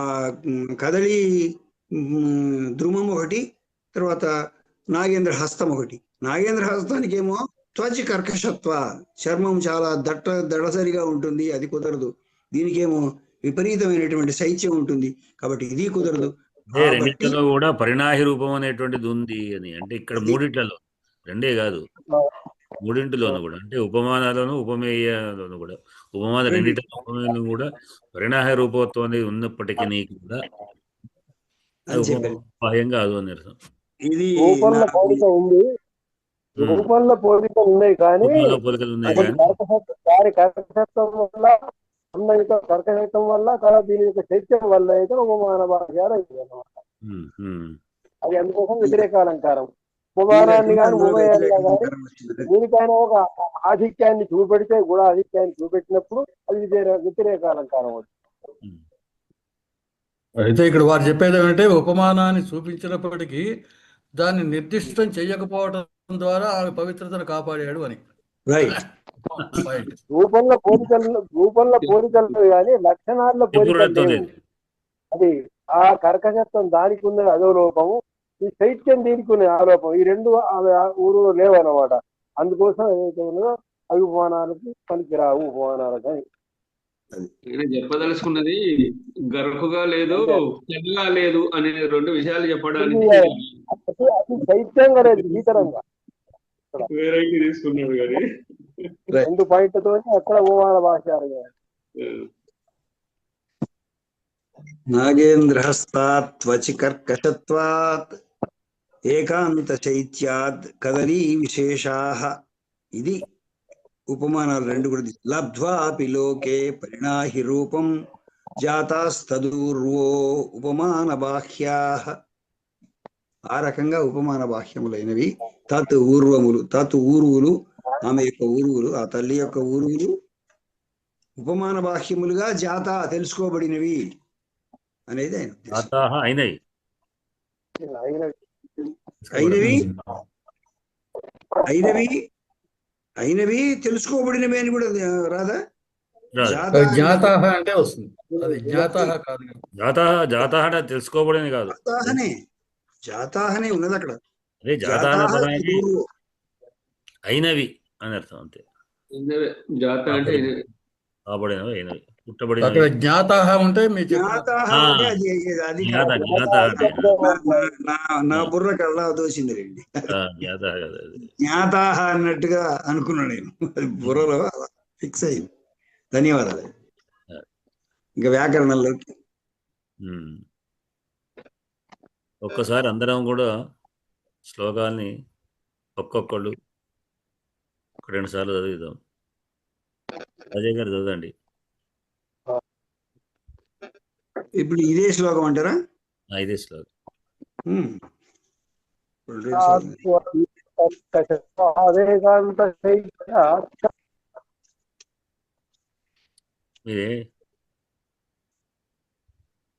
కదలి ద్రుమం ఒకటి, తర్వాత నాగేంద్ర హస్తం ఒకటి. నాగేంద్ర హస్తానికి ఏమో త్వచి కర్కశత్వ, చర్మం చాలా దడసరిగా ఉంటుంది, అది కుదరదు. దీనికేమో విపరీతమైనటువంటి శైత్యం ఉంటుంది, కాబట్టి ఇది కుదరదు. రెండిట్లో కూడా పరిణాహి రూపం అనేటువంటిది ఉంది అని. అంటే ఇక్కడ మూడిట్లలో, రెండే కాదు మూడింటిలోనూ కూడా, అంటే ఉపమానాలను ఉపమేయాలను కూడా, ఉపమాన రెండింటిలో ఉపమేయం కూడా పరిణాహ రూపత్వం అనేది ఉన్నప్పటికీ కూడా ఉపాయం కాదు అని అర్థం. ఇది రూపంలో పోలిక ఉంది, రూపంలో పోలికలు ఉన్నాయి కానీ దాని కర్కశత్వం వల్ల, కర్కశత్వం వల్ల, దీని యొక్క శైత్యం వల్ల అయితే ఉపమాన భాగ్యాలు అయింది అన్నమాట. అది అందుకోసం వ్యతిరేకాలంకారం. ఉపమానాన్ని కానీ ఉపమేయాన్ని కానీ దీనికైనా ఒక ఆధిక్యాన్ని చూపెడితే, కూడా ఆధిక్యాన్ని చూపెట్టినప్పుడు అది వ్యతిరేకాలంకారం అవుతుంది. అయితే ఇక్కడ వారు చెప్పేది ఏమంటే, ఉపమానాన్ని చూపించినప్పటికీ దాన్ని నిర్దిష్టం చేయకపోవడం ద్వారా ఆమె పవిత్రతను కాపాడాడు అని. రూపంలో పోలికలు కానీ లక్షణాల్లో పోలికలు. అది ఆ కర్కశత్వం దానికి ఉన్నది అదో లోపము, ఈ శైత్యం దీనికి ఉన్నది ఆ లోపం. ఈ రెండు ఊరు లేవన్నమాట. అందుకోసం ఏదైతే ఉన్నదో అవి ఉపమానాలకి పనికిరావు, ఉపమానాలకు అని చెప్పదలుచుకున్నది. గరుకుగా లేదు, తెల్లగా లేదు అనే రెండు విషయాలు చెప్పడానికి శైత్యంగా లేదు, భీకరంగా వేరైతే తీసుకున్నాడు కానీ రెండు పాయింట్లతో అక్కడ ఉపమాన భాష. నాగేంద్రహస్తాత్ త్వచి కర్కశత్వాత్ ఏకాంత శైత్యాత్ కదలీ విశేషాః. ఇది ఉపమానాలు రెండు కూడా. లబ్ధ్వాపి లోకే పరిణాహి రూపం జాతాస్తదూర్వో ఉపమాన బాహ్యాః. ఆ రకంగా ఉపమాన బాహ్యములైనవి. తత్ ఊర్వములు, తత్ ఊరువులు, ఆమె యొక్క ఊరువులు, ఆ తల్లి యొక్క ఊరువులు ఉపమాన బాహ్యములుగా జాత తెలుసుకోబడినవి అనేది ఆయన అయినవి తెలుసుకోబడినవి అని కూడా రాదా? జ్ఞాతాహ అంటే వస్తుంది, అది జ్ఞాతాహ కాదు. జాతాహ అంటే తెలుసుకోబడినవి కాదు, జాతాహనే ఉన్నది అక్కడ. అదే జాతాహ పదానికి అయినవి అని అర్థం, అంతే. జాత అంటే అక్కడ జ్ఞాతాహ ఉంటే నా బుర్రకు అలా దోసింది రండి. జ్ఞాతాహ అన్నట్టుగా అనుకున్నా నేను, అది బుర్రలో ఫిక్స్ అయింది. ధన్యవాదాలు. ఇంకా వ్యాకరణంలోకి ఒక్కసారి అందరం కూడా శ్లోకాల్ని ఒక్కొక్కళ్ళు ఒక 2 సార్లు చదివిద్దాం. అజయ్ గారు చదవండి. ఇప్పుడు ఇదే శ్లోకం అంటారా? ఇదే శ్లోకం. ఇదే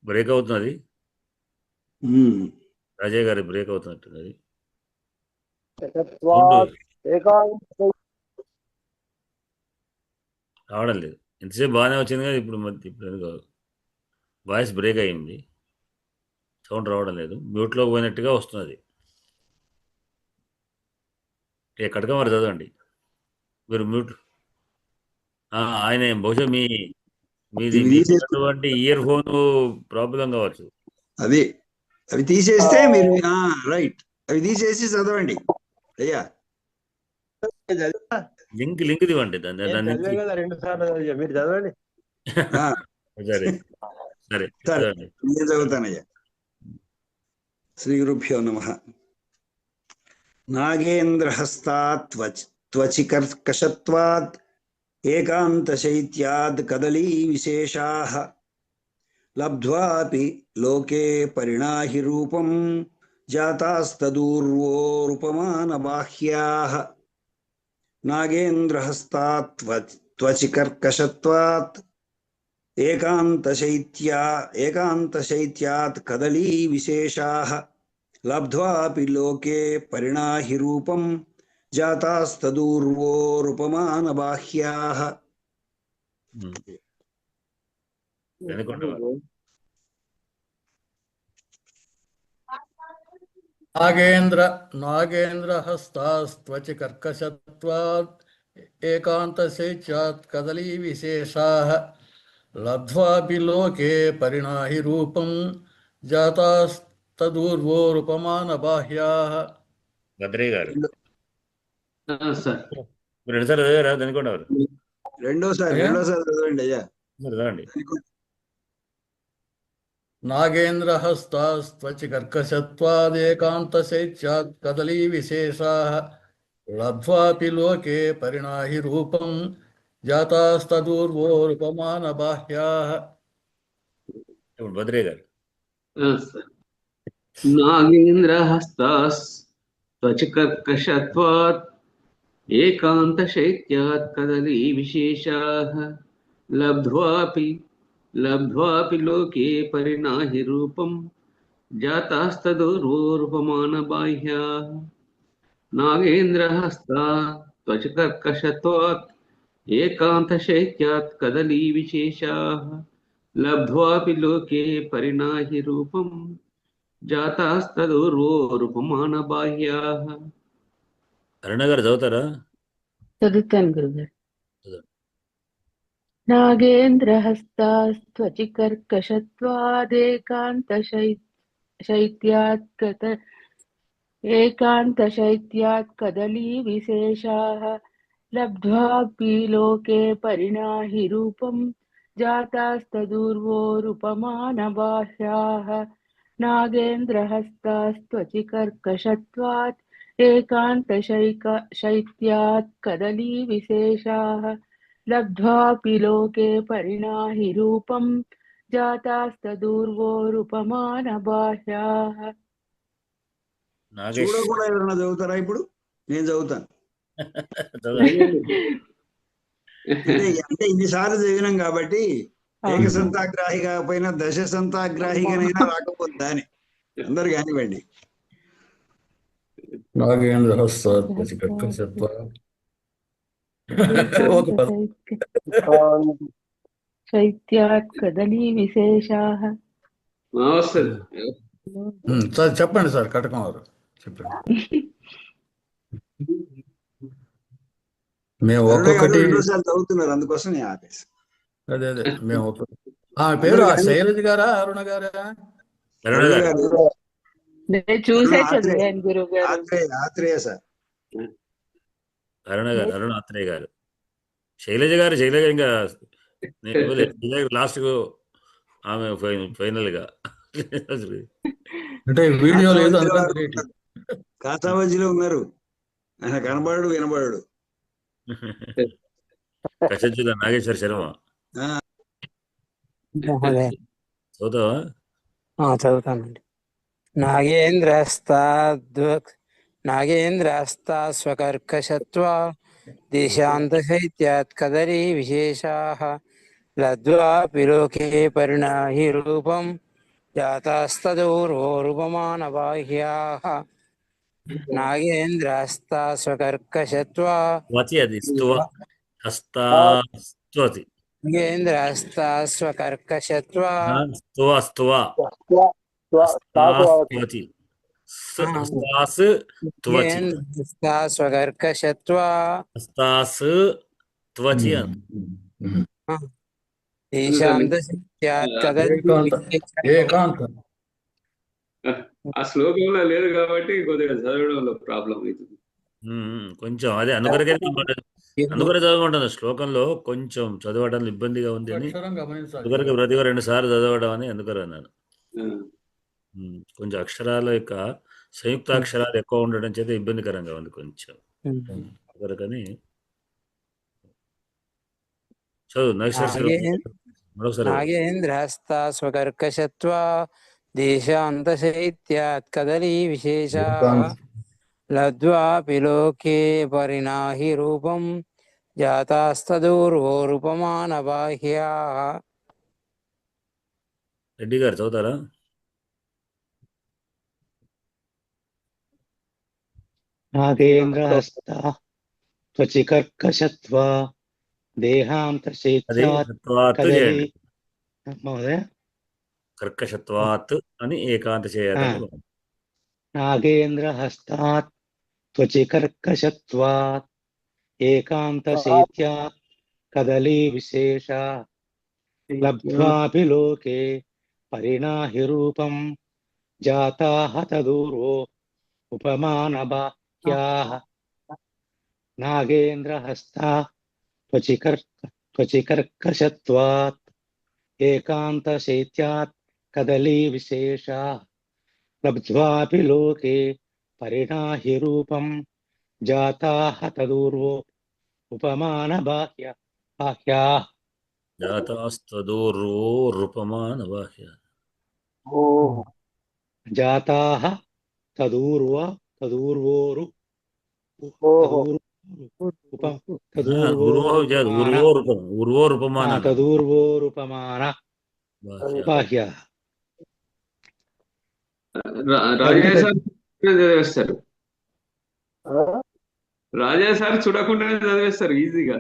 బ్రేక్ అవుతున్నది. అజయ్ గారి బ్రేక్ అవుతున్నట్టున్నది. రావడం లేదు. ఎంతసేపు బాగానే వచ్చింది కానీ ఇప్పుడు వాయిస్ బ్రేక్ అయ్యింది. సౌండ్ రావడం లేదు. మ్యూట్లో పోయినట్టుగా వస్తున్నది. ఎక్కడిగా మరి చదవండి. మీరు మ్యూట్ ఆయన బహుశా మీది మీకున్నటువంటి ఇయర్ ఫోన్ ప్రాబ్లం కావచ్చు. అవి తీసేస్తే మీరు రైట్, అవి తీసేసి చదవండి అయ్యా. లింక్ ఇవ్వండి. దాని నుంచి 2 సార్లు మీరు చదవండి. సరే సరే చదవండి. నేను చదువుతానయ్యా. శ్రీ గురుభ్యో నమః. నాగేంద్రహస్తాత్ త్వచి కర్కశత్వాత్ ఏకాంతశైత్యాద్ కదలీ విశేషాః లబ్ధ్వాపి లోకే పరిణాహి రూపం జాతాస్తదూర్వోరుపమానబాహ్యాః. నాగేంద్రహస్తాత్ త్వచి కర్కశత్వాత్ ఏకాంతశైత్యాత్ కదలీ విశేషాః లబ్ధ్వాపి లోకే పరిణాహి రూపం జాతాస్తదూర్వోరుపమానబాహ్యాః. నాగేంద్రహస్తాస్త్వచి కర్కశత్వాత్ ఏకాంతశైత్యాత్ కదలీ విశేషాః లబ్ధ్వాపి లోకే పరిణాహి రూపం జాతాస్తదూర్వోరుపమానబాహ్యాః. భద్రయ్య గారు సార్ 2 సార్లు చదివారా? దనికొండవారు రెండోసారి చదవండి అయ్యా. చదవండి. నాగేంద్రహస్తాస్త్వచి కర్కశత్వాదేకాంతశైత్యాత్ కదలీ విశేషాః లబ్ధ్వాపి లోకే పరిణాహి రూపం జాతాస్తదూర్వోరుపమానబాహ్యాః. ఇప్పుడు భద్రయ్య గారు. నాగేంద్రహస్తాస్త్వచి కర్కశత్వాత్ ఏకాంతశైత్యాత్ కదలీ విశేషాః లబ్ధ్వాపి లోకే పరిణాహి రూపం జాతాస్తదూర్వోరుపమానబాహ్యాః. నాగేంద్రహస్తాస్త్వచి కర్కశత్వాత్ ఏకాంతశైత్యాత్ కదలీ విశేషాః లబ్ధ్వాపి లోకే పరిణాహి రూపం జాతాస్తదూర్వోరుపమానబాహ్యాః. అరుణ గారు చదువుతారా? చదువుతాను గురుగారు. నాగేంద్రహస్తాస్త్వచి కర్కశత్వాదేకాంతశైత్యాత్ కదలీ విశేషాః లబ్ధ్వాపి లోకే పరిణాహి రూపం జాతాస్తదూర్వోరుపమానబాహ్యాః. నాగేంద్రహస్తాస్త్వచి కర్కశత్వాత్ ఏకాంతశైత్యాత్ కదలీ విశేషాః లబ్ధ్వాపి లోకే పరిణాహి రూపం జాతాస్తదూర్వోరుపమానబాహ్యాః. చూడకుండా ఎవరైనా చదువుతారా? ఇప్పుడు నేను చదువుతాను. అంటే ఇన్నిసార్లు చదివినాం కాబట్టి ఏకసంతాగ్రాహి కాకపోయినా దశ సంతాగ్రాహిగానైనా రాకపోతుందా అని అందరు కానివ్వండి. నాగేంద్రహస్తాస్త్వచి కర్కశత్వాత్ శైత్యాత్ కదలీ విశేషాః. చెప్పండి సార్, కటకం వారు చెప్పండి. మేము ఒక్కొక్కటి చదువుతున్నారు, అందుకోసం నేను ఆపేసి. అదే మేము పేరు శైలజ గారా అరుణ గారా? చూసే చదివాను గురుగారు. ఆత్రేయ సార్. అరుణ ఆత్రేయ గారు. శైలజ ఇంకా లాస్ట్ ఆమె ఫైనల్ గా అంటే వీడియో లేదు కాసాబాజీలో ఉన్నారు. ఆయన కనబడడు వినబడడు. కషజ్జుల నాగేశ్వర శర్మ మహోదయ చదువుతావా? చదువుతానండి. నాగేంద్రాస్తా స్వకర్కశత్వా దేశాంతశైత్యాత్ కదరీ విశేషాః లద్వాపి లోకే పరిణాహి రూపం జాతాస్తదూర్వోరుపమానబాహ్యాః నాగేంద్రాస్తా స్వకర్కశత్వా త్వచి అది స్తువ హస్తాస్త్వతి నాగేంద్రాస్తా స్వకర్కశత్వా స్తువ స్తువ హస్తాస్త్వతి హస్తాస్ త్వచి నాగేంద్రాస్తా స్వకర్కశత్వా హస్తాస్ త్వచి దేశాంతశైత్యాత్ కదరీ ఏకాంతం ఆ శ్లోకంలో లేదు కాబట్టి కొద్దిగా చదవడంలో ప్రాబ్లం అవుతుంది. కొంచెం అదే అందుకొరకే చదవమంటాను. శ్లోకంలో కొంచెం చదవడంలో ఇబ్బందిగా ఉంది అని అక్షరం గమనించాలి. అందుకొరకు ప్రతిగా 2 సార్లు చదవడం అని అందుకొరకు అన్నాను. కొంచెం అక్షరాల యొక్క సంయుక్త అక్షరాలు ఎక్కువ ఉండడం చేత ఇబ్బందికరంగా ఉంది కొంచెం. అందుకొరకని చదువు మరొకసారి. నాగేంద్రాస్తా స్వకర్కశత్వా దేశాంతశైత్యాత్ కదలీ విశేషాః లద్వాపి లోకే పరిణాహి రూపం జాతాస్తదూర్వోరుపమానబాహ్యాః. రెడ్డి గారు చదువుతారా? నాగేంద్రహస్తా త్వచికర్కశత్వా దేహాంతశైత్యాత్ కదలీ మహోదయ కర్కశత్వాత్ అని ఏకాంత చేయాలి. నాగేంద్రహస్తాత్ త్వచికర్కశత్వాత్ ఏకాంతశైత్యాత్ కదలీ విశేషా లబ్ధ్వాపి లోకే పరిణాహి రూపం జాతాః తదూర్వో ఉపమానబాహ్యాః. నాగేంద్రహస్తా త్వచికర్కశత్వాత్ ఏకాంతశైత్యాత్ కదలీ విశేషా లబ్ధ్వాపి లోకే పరిణాహి రూపం జాతాః తదూర్వో ఉపమానబాహ్యాః. జాతాస్తదూర్వోరుపమానబాహ్యాః. జాతాః తదూర్వోరు తదూర్వోరుపమాన బాహ్యాః. రాజా సార్ చదివేస్తారు. రాజా సార్ చూడకుండానే చదివేస్తారు ఈజీగా.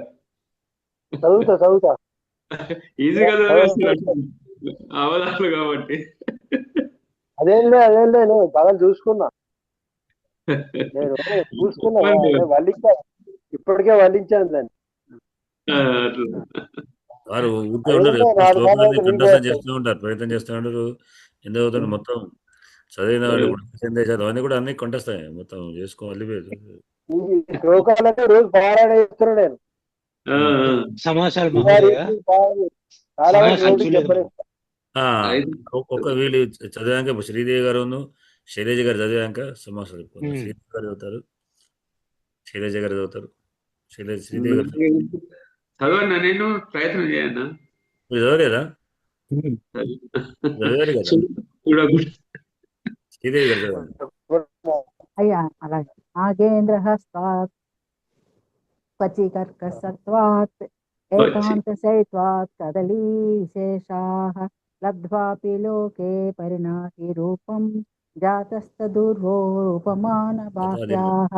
చదువుతా ఈజీగా చదివేస్తారు అవధానాలు కాబట్టి. అదేంలే నేను బాగా చూసుకున్నా వల్లించా, ఇప్పటికే వల్లించాను దాన్ని. వారు ఊరికే ఉండరు, కంఠస్థం చేస్తూ ఉంటారు, ప్రయత్నం చేస్తూ ఉంటారు. ఎందుకు అవుతాడు మొత్తం చదివిన వాడు చదువు అన్ని కూడా అన్ని కంఠస్థాయి మొత్తం చేసుకోవాలి. శ్లోకాలనే రోజు పారాయణ చేస్తున్నా నేను. సమాచారం ఒక్కొక్క వీళ్ళు చదివాక శ్రీదేవి గారు శైలజ గారు చదివాక సమాసాలు శ్రీదేవి గారు చదువుతారు, శైలజ గారు చదువుతారు. శ్రీదేవి గారు చదవన్నా, నేను ప్రయత్నం చేయన్నా. మీరు చదవలేదా? చదివారు కదా శ్రీదేవి గారు చదవండి. అయ్యా అలాగే. నాగేంద్రహస్తాత్ త్వచికర్కశత్వాత్ ఏకాంతశైత్వాత్ కదలీ విశేషాః లబ్ధ్వాపి లోకే పరిణాహి రూపం జాతస్తదూర్వోరుపమానబాహ్యాః.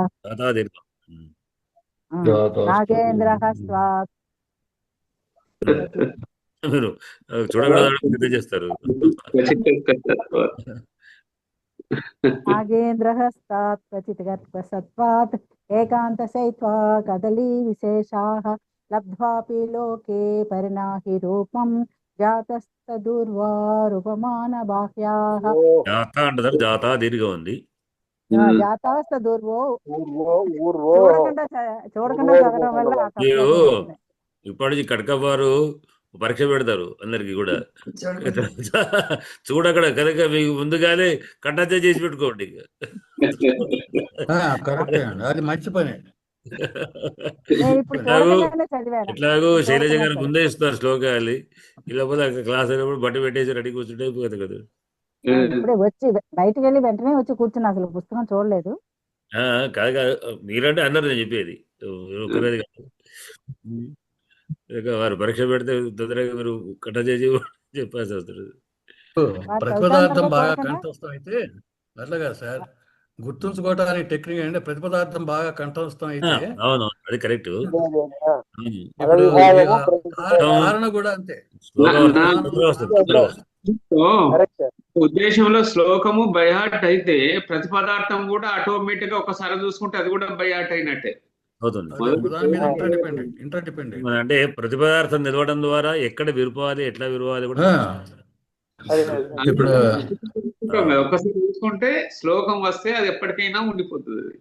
నాగేంద్రహస్తాత్ మీరు చూడగలరు చేస్తారు. నాగేంద్రహస్తాత్ త్వచికర్కశత్వాత్ ఏకాంతశైత్వా కదలీ విశేషాః లబ్ధ్వాపి లోకే పరిణాహి రూపం జాతస్తదూర్వారుపమానబాహ్యాః. జాతా అంటారు, జాతా దీర్ఘ ఉంది. జాతాస్తదూర్వో చూడకుండా చదవడం వల్ల ఇప్పటికి కడక వారు పరీక్ష పెడతారు అందరికి కూడా. చూడకుండా చూడక్కడ కనుక మీకు ముందుగానే కట్టచ్చ చేసి పెట్టుకోండి. కరెక్టే అండి, అది మంచి పని. నేను ఇప్పుడు ఎట్లాగో చూడకుండానే చదివాను. ఎట్లాగో శైలజ చూడకుండా గారు ముందే ఇస్తున్నారు శ్లోకాలు. ఇలా పోతే క్లాస్ అయినప్పుడు బట్టి పెట్టేసి రెడీ కూర్చుంటే అయిపోతుంది కదా. ఇప్పుడే వచ్చి బయటికి వెళ్ళి వెంటనే వచ్చి కూర్చున్నా, అసలు పుస్తకం చూడలేదు. కాదు కాదు, మీరంటే అందరు నేను చెప్పేది ఒక్కరేది కాదు. ఇక వారు పరీక్ష పెడితే తొందరగా మీరు కట్ట చేసి చెప్పాల్సి వస్తుంది. ప్రతిపదార్థం బాగా కంఠస్థం అయితే అట్లా కాదు సార్, గుర్తుంచుకోవటానికి టెక్నిక్ అంటే ప్రతిపదార్థం బాగా కంఠస్థం అయితే అవును, అది కరెక్ట్. ఇప్పుడు ధారణ కూడా అంతే. ఉద్దేశంలో శ్లోకము బైహార్ట్ అయితే ప్రతిపదార్థం కూడా ఆటోమేటిక్ గా ఒకసారి చూసుకుంటే అది కూడా బైహార్ట్ అయినట్టే అవుతుంది. ఇంటర్డిపెండెంట్ అంటే ప్రతిపదార్థం నిలవడం ద్వారా ఎక్కడ విరుపాలి, ఎట్లా విరవాలి కూడా ఇప్పుడు ఒకసారి చూసుకుంటే శ్లోకం వస్తే అది ఎప్పటికైనా ఉండిపోతుంది.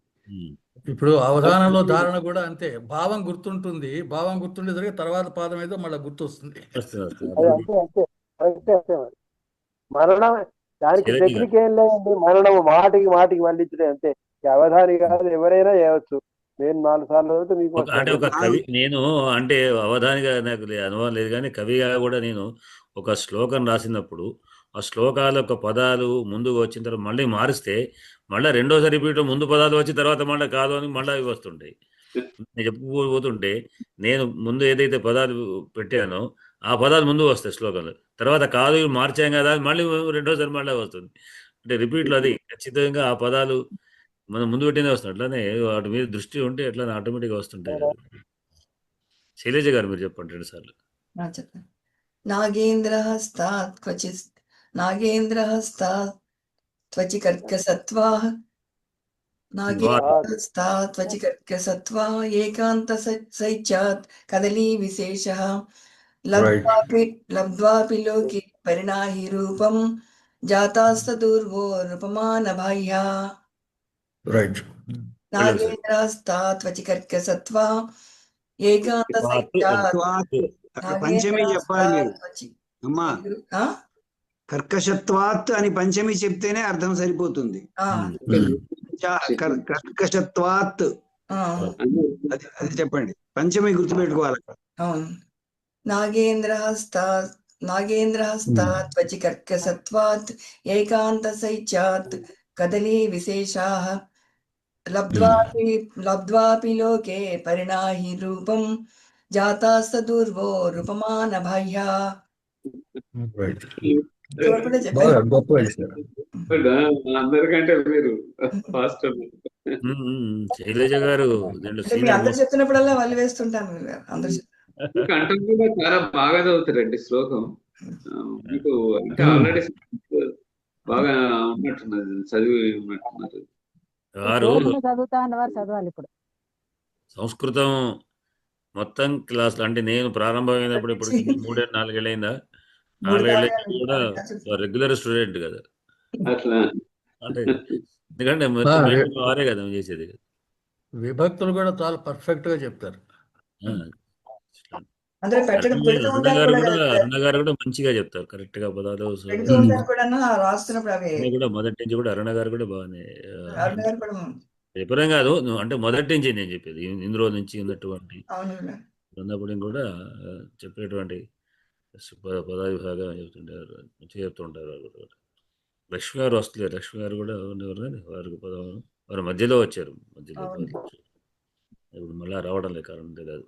ఇప్పుడు అవధానంలో ధారణ కూడా అంతే, భావం గుర్తుంటుంది, భావం గుర్తుండేసరికి తర్వాత పాదం ఏదో మళ్ళీ గుర్తొస్తుంది. మరణం దానికి టెక్నిక్ ఏం లేదండి, మరణం మాటికి మళ్ళించడే అంతే. అవధాని కాదు, ఎవరైనా చేయవచ్చు. నేను 4 సార్లు చదివితే మీకు అంటే ఒక కవి, నేను అంటే అవధానిగా నాకు అనుభవం లేదు కానీ కవిగా కూడా నేను ఒక శ్లోకం రాసినప్పుడు ఆ శ్లోకాల యొక్క పదాలు ముందుకు వచ్చిన తర్వాత మళ్ళీ మారిస్తే మళ్ళీ రెండోసారి రిపీట్ ముందు పదాలు వచ్చి తర్వాత మళ్ళీ కాదు అని మళ్ళీ అవి వస్తుంటాయి. నేను చెప్పుకోబోతుంటే నేను ముందు ఏదైతే పదాలు పెట్టానో ఆ పదాలు ముందు వస్తాయి శ్లోకాలు, తర్వాత కాదు మార్చాం కదా మళ్ళీ రెండోసారి మళ్ళీ వస్తుంది. అంటే రిపీట్లో అది ఖచ్చితంగా ఆ పదాలు మనం ముందు పెట్టినే వస్తుంది. అట్లానే వాటి మీద దృష్టి ఉంటే అట్లానే ఆటోమేటిక్గా వస్తుంటాయి. శైలజ గారు మీరు చెప్పండి 2 సార్లు. చెప్పండి. నాగేంద్రహస్తాత్ క్వచిత్ నాగేంద్రహస్తాత్ త్వచి కర్కసత్వాః నాగేంద్రహస్తాత్ త్వచి కర్కసత్వాః ఏకాంత సైత్యాత్ కదలీ విశేషః లబ్ధ్వాపి లోకే పరిణాహి రూపం జాతాస్తదూర్వో రూపమానబాహ్యా. నాగేంద్రహస్తాత్ త్వచి కర్కసత్వాః ఏకాంత సైత్యాత్ పంచమి చెప్పాలి మీరు అమ్మా. కర్కశత్వాత్ అని పంచమి చెప్తేనే అర్థం సరిపోతుంది. కర్కశత్వాత్ అది చెప్పండి, పంచమి గుర్తుపెట్టుకోవాలి. అవును. నాగేంద్రహస్తాత్ త్వచి కర్కసత్వాత్ ఏకాంత సైత్యాత్ కదలీ విశేషాః లబ్ధ్వాపి లోకే పరిణాహి రూపం జాతాస్తదూర్వో రూపమానబాహ్యా. అందరికంటే మీరు ఫాస్ట్. శైలజ గారు అందరు చెప్తున్నప్పుడల్లా వాళ్ళు వేస్తుంటాను. అందరు కంఠం కూడా చాలా బాగా చదువుతారండి శ్లోకం. మీకు అంటే ఆల్రెడీ బాగా ఉన్నట్టున్నది, చదివి ఉన్నట్టున్నారు. చదువుతా అన్నవారు చదవాలి. ఇప్పుడు సంస్కృతం మొత్తం క్లాసులు అంటే నేను ప్రారంభమైనప్పుడు ఇప్పుడు 3-4 ఏళ్ళైందా, 4 ఏళ్ళకి కూడా రెగ్యులర్ స్టూడెంట్ కదా. అట్లా అంటే ఎందుకంటే వారే కదా చేసేది. విభక్తులు కూడా చాలా పర్ఫెక్ట్ గా చెప్తారు. అరుణ గారు కూడా మంచిగా చెప్తారు, కరెక్ట్ గా పదాలు కూడా. మొదటి నుంచి కూడా అరుణ గారు కూడా బాగానే చెప్పడం కాదు, అంటే మొదటి నుంచి నేను చెప్పేది ఇందులో నుంచి ఉన్నటువంటి ఉన్నప్పుడు కూడా చెప్పేటువంటి పద విభాగం చెప్తుంటారు, మంచిగా చెప్తుంటారు. లక్ష్మి గారు వస్తలేరు, లక్ష్మి గారు కూడా ఉండేవారు కానీ వారికి వారి మధ్యలో వచ్చారు. మధ్యలో ఇప్పుడు మళ్ళీ రావడం లేదు, కారణం కాదు.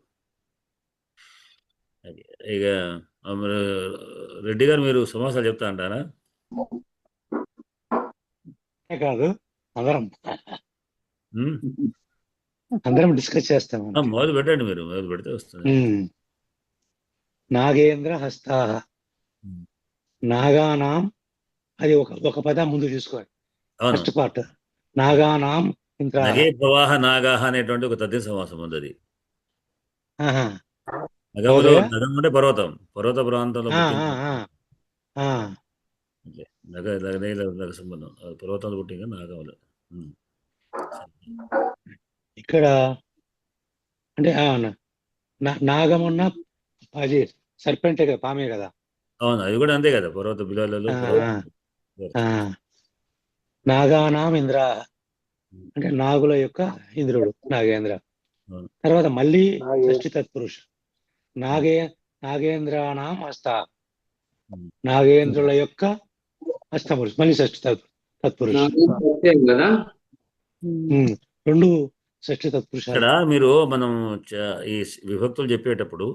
ఇక రెడ్డి గారు మీరు సమాసాలు చెప్తా అంటారా? కాదు, అందరం డిస్కస్ చేస్తాం. మొదలు పెట్టండి, మీరు మొదలు పెడితే వస్తుంది. నాగేంద్ర హస్తాః, నాగానాం, అది ఒక పదం ముందు చూసుకోవాలి. ఫస్ట్ పార్ట్ నాగానాం నగే ప్రవాహ నాగాహ అనేటువంటి ఒక తద్ది సమాసం ఉంది. అది నగములో, నగం అంటే పర్వతం, పర్వత ప్రాంతంలో నగ సంబంధం, పర్వతాలు పుట్టిన నాగములు. ఇక్కడ అంటే నాగమన్న అది సర్పెంటే కదా, పామే కదా. అవును, అవి కూడా అంతే కదా, పర్వత బిలాలలో నాగానాం ఇంద్ర అంటే నాగుల యొక్క ఇంద్రుడు నాగేంద్ర. తర్వాత మళ్ళీ షష్ఠి తత్పురుష నాగేంద్రానాం హస్త, నాగేంద్రుల యొక్క హస్తపురుష, మళ్ళీ షష్ఠి తత్పురుష. కదా రెండు షష్ఠి తత్పురుష. ఇక్కడ మీరు మనం ఈ విభక్తులు చెప్పేటప్పుడు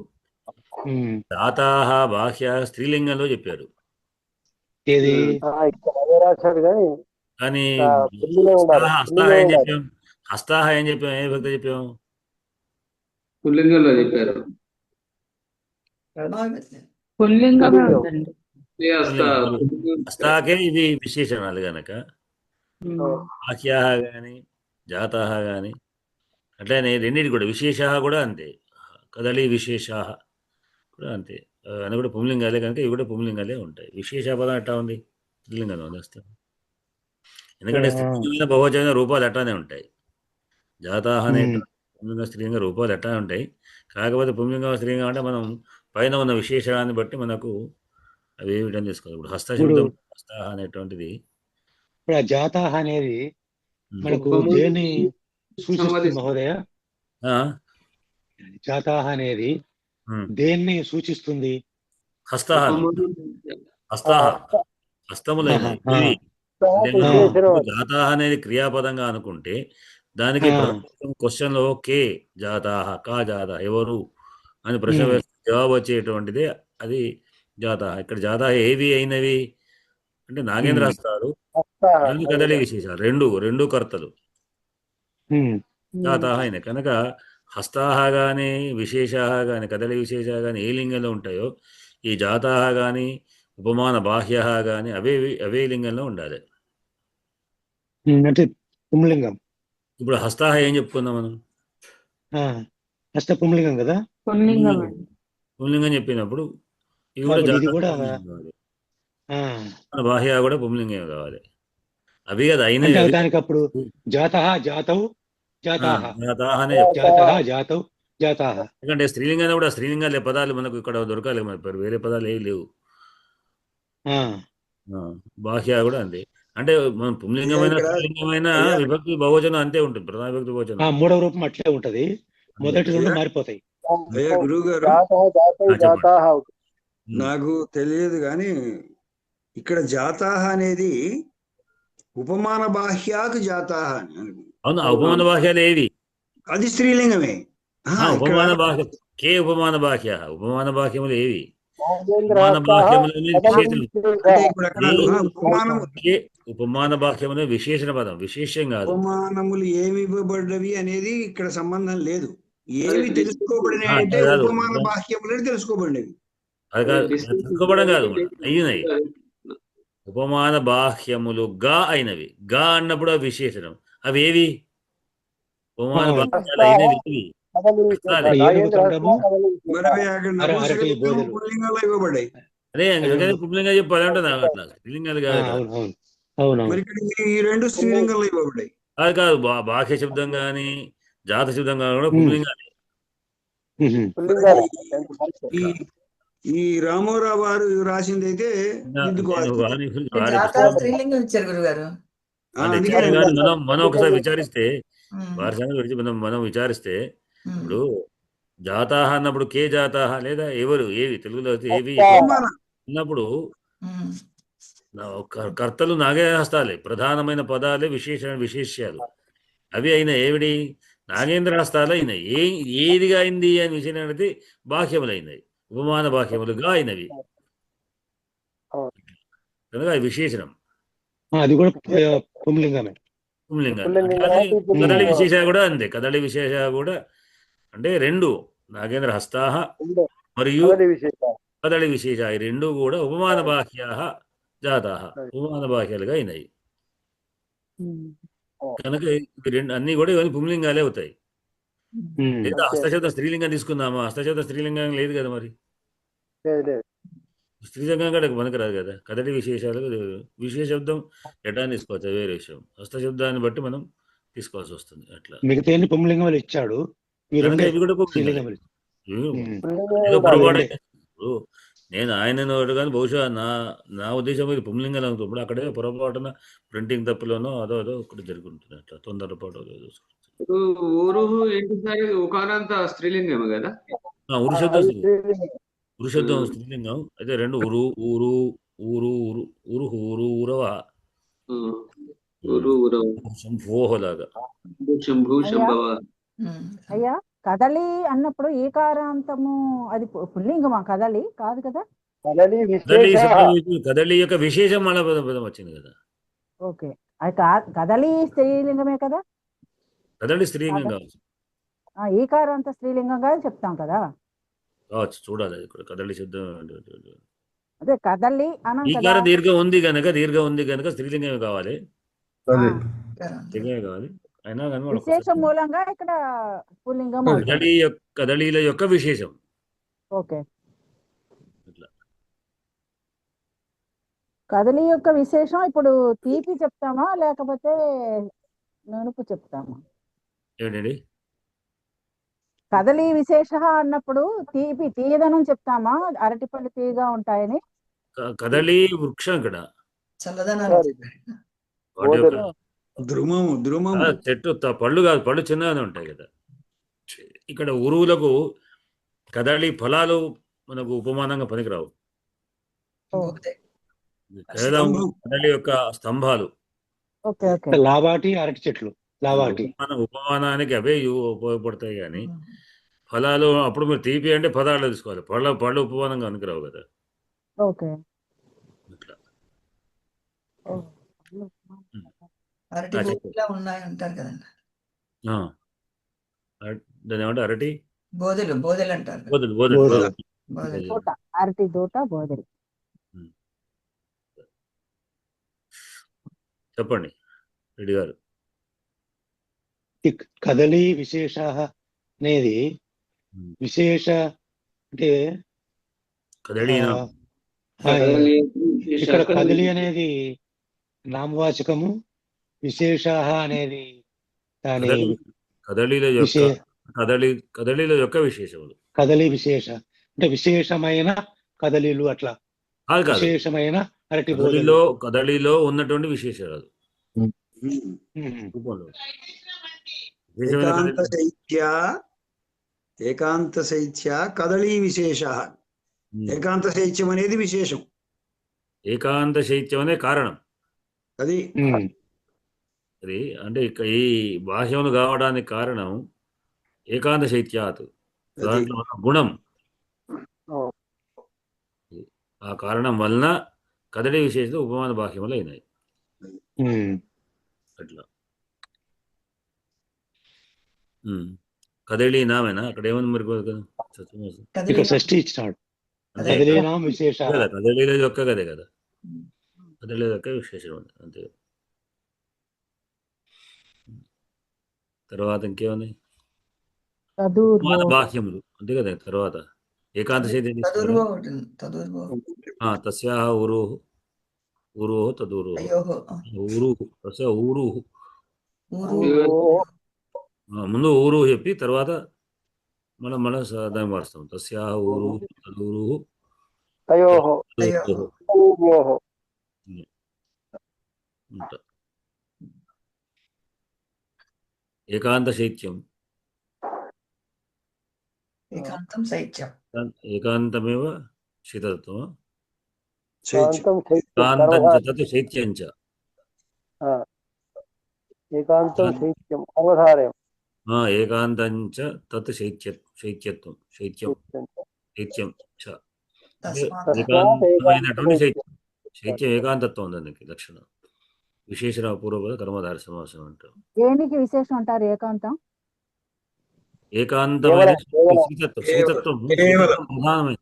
జాతాహ బాహ్య స్త్రీలింగంలో చెప్పారు. ఏది రాశాడు కానీ ఉండాలి. హస్తాహ ఏం చెప్పాం? హస్తాహ ఏం చెప్పాం? ఏ విభక్తి చెప్పాం? పుల్లింగంలో చెప్పారు. పుల్లింగమే ఉందండి. హస్తాకే ఇది విశేషణాలు గనక బాహ్యాహ గాని జాతాహ గాని అట్లనే రెండింటి కూడా విశేష కూడా అంతే, కదలి విశేష కూడా అంతే, అని కూడా పుంలింగాలే కనుక ఇవి కూడా పుంలింగాలే ఉంటాయి. విశేష పదం ఎట్లా ఉంది? స్త్రీలింగంలో ఉంది హస్తం. ఎందుకంటే స్త్రీలింగమైన బహువచన రూపాలు ఎట్లానే ఉంటాయి. జాతాహ అనే పుంలింగ స్త్రీలింగ రూపాలు ఎట్లానే ఉంటాయి. కాకపోతే పుంలింగం స్త్రీలింగం అంటే మనం పైన ఉన్న విశేషాన్ని బట్టి మనకు అవి ఏమిటని తీసుకోవాలి. ఇప్పుడు హస్తశబ్దం హస్తాహ అనేటువంటిది, ఇప్పుడు ఆ జాతాహ అనేది మనకు దేన్ని సూచిస్తుంది మహోదయ? జాతాహ అనేది దేన్ని సూచిస్తుంది? హస్తాహ హస్తాహ హస్తములైనవి. జాతాహ అనేది క్రియాపదంగా అనుకుంటే దానికి క్వశ్చన్ లో కే జాతాహ, కా జాతాహ, ఎవరు అని ప్రశ్న వేస్తే జవాబు వచ్చేటువంటిదే అది జాతాహ. ఇక్కడ జాతాహ ఏవి అయినవి అంటే నాగేంద్ర హస్తాలు, కదలి విశేషాలు, రెండు కర్తలు జాతాహ అయినాయి కనుక హస్తాహ గాని విశేషాహ గాని కదలి విశేష గాని ఏ లింగంలో ఉంటాయో ఈ జాతాహ గాని ఉపమాన బాహ్య గాని అవే లింగంలో ఉండాలి. అంటే పుంలింగం. ఇప్పుడు హస్తాహ ఏం చెప్పుకుందాం మనం? హస్త పుంలింగం కదా. పుంలింగం చెప్పినప్పుడు ఇవి కూడా బాహ్య కూడా పుంలింగం కావాలి. అవి కదా అయినవి. దానికి అప్పుడు జాతః జాతౌ జాతాహ, ఎందుకంటే స్త్రీలింగాన్ని కూడా స్త్రీలింగాలే పదాలు మనకు ఇక్కడ దొరకాలి, మన వేరే పదాలు ఏవి లేవు. బాహ్య కూడా అంతే. అంటే మనం పుంలింగమైన స్త్రీలింగమైన విభక్తి బహువచనం అంతే ఉంటుంది, ప్రధాన విభక్తి బహువచనం. మూడవ రూపం అట్లే ఉంటది, మొదటి రెండు మారిపోతాయి. గురువు గారు నాకు తెలియదు కానీ ఇక్కడ జాతాహ అనేది ఉపమాన బాహ్యాకు జాతాహ అని. అవును, ఉపమాన బాహ్యాలు ఏవి? అది స్త్రీలింగమే. ఉపమాన బాహ్య కే ఉపమాన బాహ్య, ఉపమాన బాహ్యములు ఏవి? ఉపమాన బాహ్యములు ఉపమాన బాహ్యములు విశేషణ పదం, విశేషం కాదు. ఉపమానములు ఏమి ఇవ్వబడ్డవి అనేది ఇక్కడ సంబంధం లేదు. ఏమి తెలుసుకోబడినాయంటే ఉపమాన బాహ్యములని తెలుసుకోబడినవి. అది కాదు, తెలుసుకోబడం కాదు, అయినవి ఉపమాన బాహ్యములుగా అయినవి. గా అన్నప్పుడు అవి విశేషణం. అవి ఏవి? ఉపమాన బాహ్యాలు అయినవి ఇవ్వబడ్డాయి. అదే పుంలింగా చెప్పాలంటే అట్లా స్త్రీలింగాలు కాదు. ఈ రెండు స్త్రీలింగాలు ఇవ్వబడ్డాయి. అది కాదు, బాహ్య శబ్దం కానీ జాత శబ్దం కానీ కూడా పుంలింగాలే. ఈ రామోరావు వారు రాసింది అయితే స్త్రీలింగం ఇచ్చారు గురుగారు. మనం ఒకసారి విచారిస్తే వారి సంగతి గురించి మనం విచారిస్తే ఇప్పుడు జాతాహ అన్నప్పుడు కే జాతాహ లేదా ఎవరు ఏవి తెలుగులో ఏవి అన్నప్పుడు కర్తలు నాగేహస్తాలే, ప్రధానమైన పదాలే విశేష్యాలు. అవి అయినా ఏవిడి నాగేంద్ర హస్తాలు అయినాయి. ఏదిగా అయింది అని విషయం అనేది బాహ్యములు అయినాయి, ఉపమాన బాహ్యములుగా అయినవి కనుక అది విశేషణం. అది కూడా పుంలింగమే. కదలి విశేష కూడా అంతే. కదలి విశేష కూడా అంటే రెండు నాగేంద్ర హస్తాహ మరియు కదలి విశేష ఈ రెండు కూడా ఉపమాన బాహ్య జాతాహ, ఉపమాన బాహ్యాలుగా అయినాయి కనుక రెండు అన్ని కూడా ఇవన్నీ పుంలింగాలే అవుతాయి. లేదా హస్తశబ్ద స్త్రీలింగం తీసుకుందామా? హస్తశబ్ద స్త్రీలింగం లేదు కదా, మరి స్త్రీలింగం కూడా మనకు రాదు కదా. కదలి విశేషాలు విశేషశబ్దం ఎటా తీసుకోవచ్చు, వేరే విషయం. హస్తశబ్దాన్ని బట్టి మనం తీసుకోవాల్సి వస్తుంది. అట్లా మిగతా పుంలింగములు ఇచ్చాడు, ఇవి కూడా ఏదో పొరపాటు ఇప్పుడు నేను ఆయనను కానీ బహుశా నా ఉద్దేశం ఇది పుంలింగం ఇప్పుడు అక్కడే పొరపాటున ప్రింటింగ్ తప్పులోనో అదో ఒకటి జరుగుతుంది అట్లా తొందరపాటు ఇప్పుడు ఊరు ఏంటి సార్ ఉకారాంత స్త్రీలింగమే కదా? ఉరుశబ్దం అది స్త్రీలింగం. ఉరుశబ్దం స్త్రీలింగం అయితే రెండు ఊరు ఊరు ఊరు ఊరు ఊరు ఊరు ఊరవ ఊరు ఊరవ శంభోహలాగా శంభు శంభవ. అయ్యా కదలి అన్నప్పుడు ఏకారాంతము అది పుల్లింగమా? కదలి కాదు కదా? కదలి కదలి విశేష. కదలి యొక్క విశేషం మన పదం వచ్చింది కదా. ఓకే, అది కదలి స్త్రీలింగమే కదా? కదలి స్త్రీలింగం కావచ్చు. ఏకారాంత స్త్రీలింగంగా చెప్తాం కదా. కావచ్చు, చూడాలి ఇక్కడ కదలి శబ్దం. అదే కదలి అనం కదా. ఈకార దీర్ఘం ఉంది కనుక స్త్రీలింగమే కావాలి. స్త్రీలింగమే కావాలి. అయినా కానీ విశేషం మూలంగా ఇక్కడ పుల్లింగం అవుతుంది. కదలీల యొక్క విశేషం. ఓకే, కదలి యొక్క విశేషం ఇప్పుడు తీపి చెప్తామా లేకపోతే నునుపు చెప్తామా? ఏమిటండి కదలి విశేష అన్నప్పుడు తీయదనం చెప్తామా? అరటిపళ్ళు తీయగా ఉంటాయని. కదలి వృక్షం ఇక్కడ చల్లదనాన్ని వాటి యొక్క ద్రుమము చెట్టు పళ్ళు కాదు, పళ్ళు చిన్నగానే ఉంటాయి కదా. ఇక్కడ ఉరువులకు కదలి ఫలాలు మనకు ఉపమానంగా పనికిరావు. కేవలం కదలి యొక్క స్తంభాలు, లావాటి అరటి చెట్లు, లావాటి ఉపమానానికి అవే ఉపయోగపడతాయి. కానీ ఫలాలు అప్పుడు మీరు తీపి అంటే పదాలు తీసుకోవాలి. పళ్ళు ఉపమానంగా పనికిరావు కదా. ఓకే, అరటి ఉన్నాయి అంటారు కదండి. దాని ఏమంటే అరటి బోదెలు అంటారు. అరటి దోట బోదెలు. చెప్పండి రెడ్డి గారు. కదలి విశేష అనేది విశేష అంటే ఇక్కడ కదలి అనేది నామవాచకము, విశేష అనేది దాని కదలీల యొక్క విశేషములు. కదలి విశేష అంటే విశేషమైన కదలీలు అట్లా విశేషమైన అరటి కదలిలో ఉన్నటువంటి విశేషాలు. ఏకాంత శైత్య కదళీ విశేష. ఏకాంత శైత్యం అనేది విశేషం. ఏకాంత శైత్యం అనే కారణం అది అంటే ఈ భాష్యములు కావడానికి కారణం ఏకాంత శైత్యాత్, దాంట్లో గుణం. ఆ కారణం వలన కదలి విశేషం ఉపమాన భాష్యములు అయినాయి. అట్లా కదలి నామేనా అక్కడ ఏమని మరి షష్ఠి ఇచ్చినాడు. కదలీల యొక్క కదే కదా, కదలీల యొక్క విశేషం ఉంది అంతే. తర్వాత ఇంకేమున్నాయి? బాహ్యములు అంతే కదా. తర్వాత ఏకాంత శైత్యం తస్యాహ ఊరోః ఊరోః తదూరోః ఊరుః తస్య ఊరుః. ముందు ఊరు చెప్పి తర్వాత మనం దాన్ని మారుస్తాం. తస్యాహ ఊరుః తదూరోః ఏకాంత శైత్యం. ఏకాంతమేవ శీతత్వం, శైత్యంచ. ఏకాంతంచ తత్ శైత్యత్వం, శైత్యం చ ఏకాంతమైనటువంటి శైత్యం. శైత్యం ఏకాంతత్వం దానికి లక్షణం. విశేషణ పూర్వపద కర్మధార సమాసం అంటారు. దేనికి విశేషం అంటారు ఏకాంతం? ఏకాంతమైన శీతత్వం ప్రధానమైన.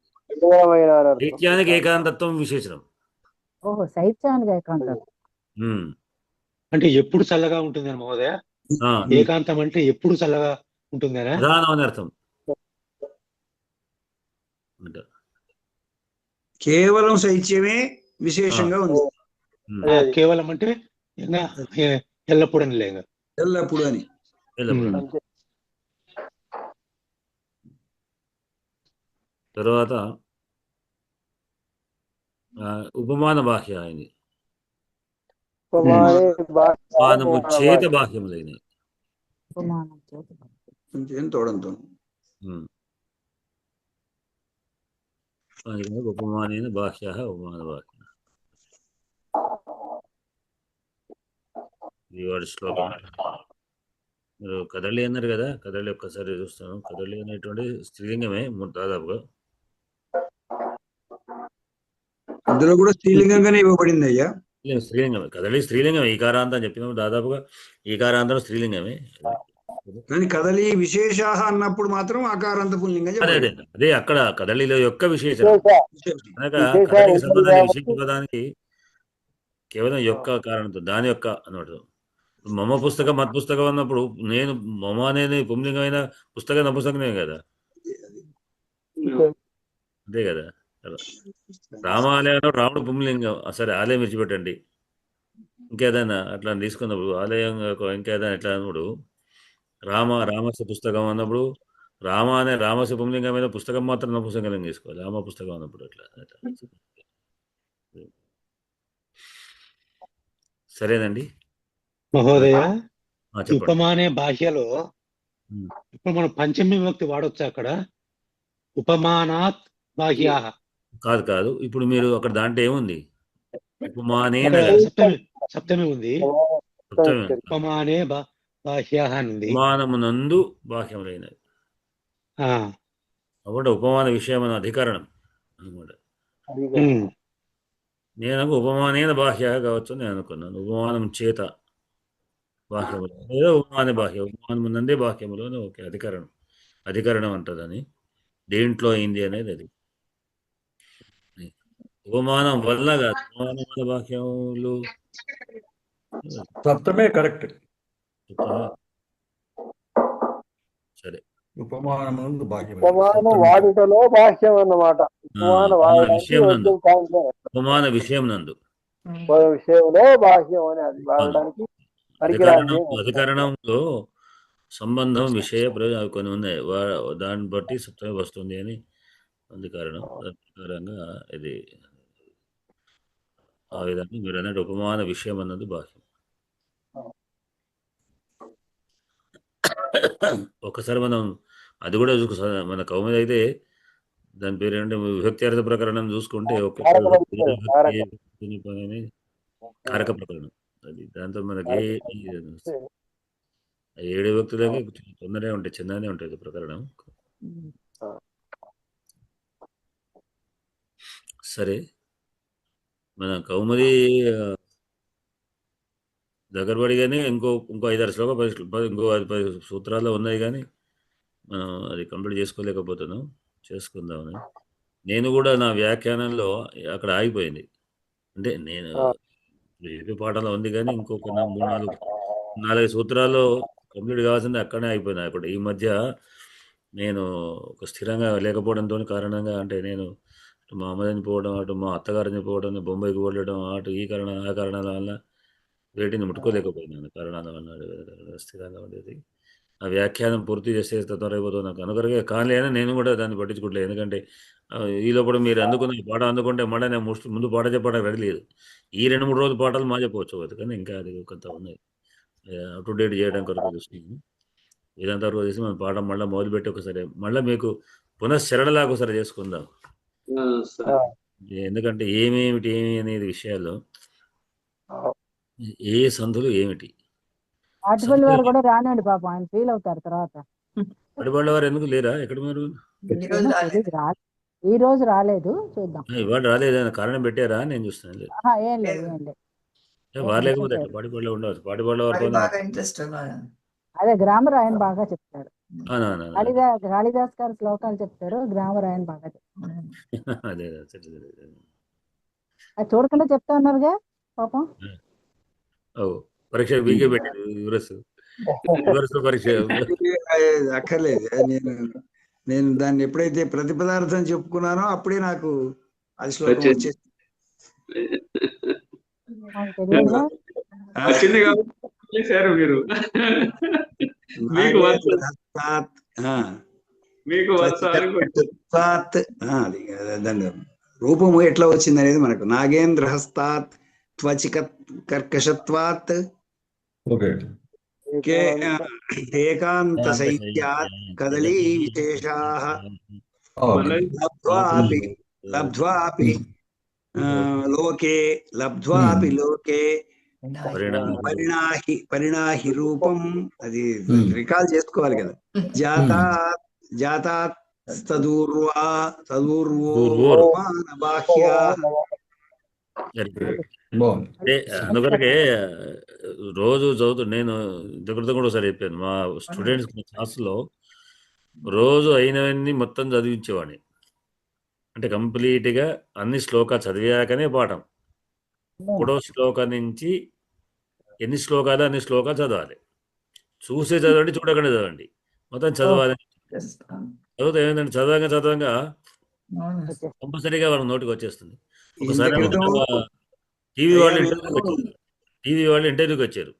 శైత్యానికి ఏకాంతత్వం విశేషణం. ఓహో, శైత్యానికి ఏకాంతం అంటే ఎప్పుడు చల్లగా ఉంటుంది అని మహోదయ. ఏకాంతం అంటే ఎప్పుడు చల్లగా ఉంటుంది అని ప్రధానమైన అర్థం. కేవలం శైత్యమే విశేషంగా ఉంది. కేవలం అంటే ఎల్లప్పుడు అని లేక ఎల్లప్పుడు అని. తర్వాత ఉపమాన బాహ్య అయింది. ఉపమానే బాహ్య ఉపమానము ఉపమాన చేత బాహ్య. బాహ్యములైనవి. ఉపమానం చేత తోడంతో ఉపమానేన బాహ్య ఉపమాన బాహ్య. ఈ వాడి శ్లోకం. మీరు కదలి అన్నారు కదా, కదలి ఒక్కసారి చూస్తాను. కదలి అనేటువంటి స్త్రీలింగమే దాదాపుగా. అందులో కూడా స్త్రీలింగంగానే ఇవ్వబడింది అయ్యా. స్త్రీలింగమే, కదలి స్త్రీలింగమే. ఈకారాంతం చెప్పినాము, దాదాపుగా ఈకారాంతం స్త్రీలింగమే. కానీ కదలి విశేషాహ అన్నప్పుడు మాత్రం ఆకారాంత పుల్లింగం అదే చెప్పాలి. అదే అదే అక్కడ కదలిలో యొక్క విశేషం. అనగా విశేష కదలికి ఉంటుంది సంబంధాన్ని కాబట్టి విశేష పదానికి కేవలం యొక్క కారణంతో దాని యొక్క అన్నమాట. మమ పుస్తకం మత్ పుస్తకం అన్నప్పుడు నేను మమ అనేది పుంలింగమైన పుస్తకం నపుస్తకమే కదా, అంతే కదా. రామాలయంలో రాముడు పుంలింగం, సరే ఆలయం విడిచిపెట్టండి. ఇంకేదైనా అట్లా తీసుకున్నప్పుడు ఆలయం ఇంకేదైనా ఎట్లా అన్నప్పుడు రామస్య పుస్తకం అన్నప్పుడు రామ అనే రామస్య పుంలింగమైన పుస్తకం మాత్రం నపుస్తకం తీసుకోవాలి. రామ పుస్తకం అన్నప్పుడు అట్లా సరేనండి మహోదయ. చెప్పండి. ఉపమానే బాహ్యలో ఇప్పుడు మనం పంచమి విభక్తి వాడొచ్చా అక్కడ? ఉపమానాత్ బాహ్యా కాదు. ఇప్పుడు మీరు అక్కడ దాంట్లో ఏముంది? ఉపమానే సప్తమి ఉంది. ఉపమానే బాహ్యా ఉంది. ఉపమానమునందు బాహ్యములైనది. కాబట్టి ఉపమాన విషయం అన్న అధికరణం అనమాట. నేను ఉపమానేన బాహ్య కావచ్చు నేను అనుకున్నాను. ఉపమానం చేత బాహ్యములు లేదా ఉపమాన బాహ్య, ఉపమానము నందే బాహ్యములు అని ఓకే, అధికరణం అంటదని. దేంట్లో అయింది అనేది అది. ఉపమానం వల్ల కాదు, ఉపమానం వల్ల బాహ్యములు సప్తమే కరెక్ట్. సరే, ఉపమానమునందు బాహ్యం. ఉపమాన వాడుటలో బాహ్యం అన్నమాట. ఉపమాన విషయం నందు విషయంలో బాహ్యం అని అది వాడడానికి అధికరణంలో సంబంధం విషయ ప్రయోజనం కొన్ని ఉన్నాయి. దాన్ని బట్టి సప్తమి వస్తుంది అని అధికరణం. ప్రకారంగా ఇది ఆ విధంగా మీరు అన్నట్టు ఉపమాన విషయం అన్నది బాహ్యం. ఒకసారి మనం అది కూడా మన కౌముది అయితే దాని పేరు ఏంటంటే విభక్త్యార్థ ప్రకరణం చూసుకుంటే ఒక్కొక్క కారక ప్రకరణం. అది దాంతో మనకి 7 విభక్తులకి తొందరగా ఉంటాయి, చిన్నగానే ఉంటుంది ప్రకరణం. సరే, మన కౌముది దగ్గర పడి కానీ ఇంకో 5-6 శ్లోకాలు ఇంకో 10 సూత్రాల్లో ఉన్నాయి, కానీ మనం అది కంప్లీట్ చేసుకోలేకపోతున్నాం. చేసుకుందామని నేను కూడా నా వ్యాఖ్యానంలో అక్కడ ఆగిపోయింది. అంటే నేను ఏపీ పాఠంలో ఉంది, కానీ ఇంకొక 3-4 సూత్రాల్లో కంప్లీట్ కావాల్సింది అక్కడనే అయిపోయినాయి. అక్కడ ఈ మధ్య నేను ఒక స్థిరంగా లేకపోవడంతో కారణంగా, అంటే నేను మా అమ్మ చనిపోవడం, అటు మా అత్తగారు చనిపోవడం, బొంబాయికి వెళ్ళడం, అటు ఈ కారణం ఆ కారణాల వల్ల వేటిని ముట్టుకోలేకపోయినాను. కారణాల వల్ల స్థిరంగా ఉండేది. ఆ వ్యాఖ్యానం పూర్తి చేసే తొందర అయిపోతుంది నాకు అనుకరగా కానీ నేను కూడా దాన్ని పట్టించుకోవట్లేదు. ఎందుకంటే ఈ లోపల మీరు అందుకున్న పాట అందుకుంటే మళ్ళీ నేను ముందు పాట చెప్పడానికి రెడీ లేదు. ఈ 2-3 రోజుల పాటలు మా చెప్పవచ్చు, కానీ ఇంకా అది కొంత ఉన్నాయి అప్ టు డేట్ చేయడం కొరకు చూస్తున్నాను. ఇదంతా రోజు చేసి మనం పాట మళ్ళీ మొదలుపెట్టి ఒకసారి మళ్ళీ మీకు పునశ్చరణలాగా ఒకసారి చేసుకుందాం. ఎందుకంటే ఏమేమిటి అనేది విషయాల్లో ఏ సంధులు ఏమిటి, ఆటిపల్లి వారు కూడా రానండి పాపం, ఆయన ఫీల్ అవుతారు తర్వాత. అడివాళ్ళ వారు ఎందుకు లేరా? ఎక్కడ మీరు ఈ రోజు రాలేదు, చూద్దాం. ఇవాళ రాలేదని కారణం పెట్టారా? నేను చూస్తాను. ఏం లేదు వారు లేకపోతే పాటిపాడులో ఉండవచ్చు. పాటిపాడులో అదే గ్రామర్ ఆయన బాగా చెప్తారు. అదే కాళిదాస్ గారు శ్లోకాలు చెప్తారు, గ్రామర్ ఆయన బాగా చెప్తారు. అది చూడకుండా చెప్తా ఉన్నారుగా పాపం. పరీక్ష వీకే పెట్టారు పరీక్ష అక్కర్లేదు. నేను దాన్ని ఎప్పుడైతే ప్రతిపదార్థం చెప్పుకున్నానో అప్పుడే నాకు అది శ్లోకం వచ్చేసి మీరు దాన్ని రూపము ఎట్లా వచ్చింది అనేది మనకు నాగేంద్ర హస్తాత్ త్వచిక కర్కశత్వాత్ ఓకే. ఏకాంత శైత్యాత్ కదలీ విశేషాః ఓకే. లబ్ధ్వాపి లోకే లబ్ధ్వాపి లోకే పరిణాహి రూపం. అది రికాల్ చేసుకోవాలి కదా. జాతాత్ తదూర్వోర్మానబాహ్యాః. అంటే అందుకొరకే రోజు చదువుతూ నేను దగ్గర కూడా ఒకసారి చెప్పాను మా స్టూడెంట్స్ క్లాస్లో రోజు అయినవన్నీ మొత్తం చదివించేవాడిని. అంటే కంప్లీట్గా అన్ని శ్లోకాలు చదివాకనే పాఠం. ఒకటో శ్లోకం నుంచి ఎన్ని శ్లోకాలు అన్ని శ్లోకాలు చదవాలి. చూసే చదవండి, చూడకుండా చదవండి, మొత్తం చదవాలి. చదివితే ఏమైందంటే చదవంగా కంపల్సరీగా వాళ్ళ నోటికి వచ్చేస్తుంది. ఒకసారి టీవీ వాళ్ళు ఇంటర్వ్యూకి వచ్చారు.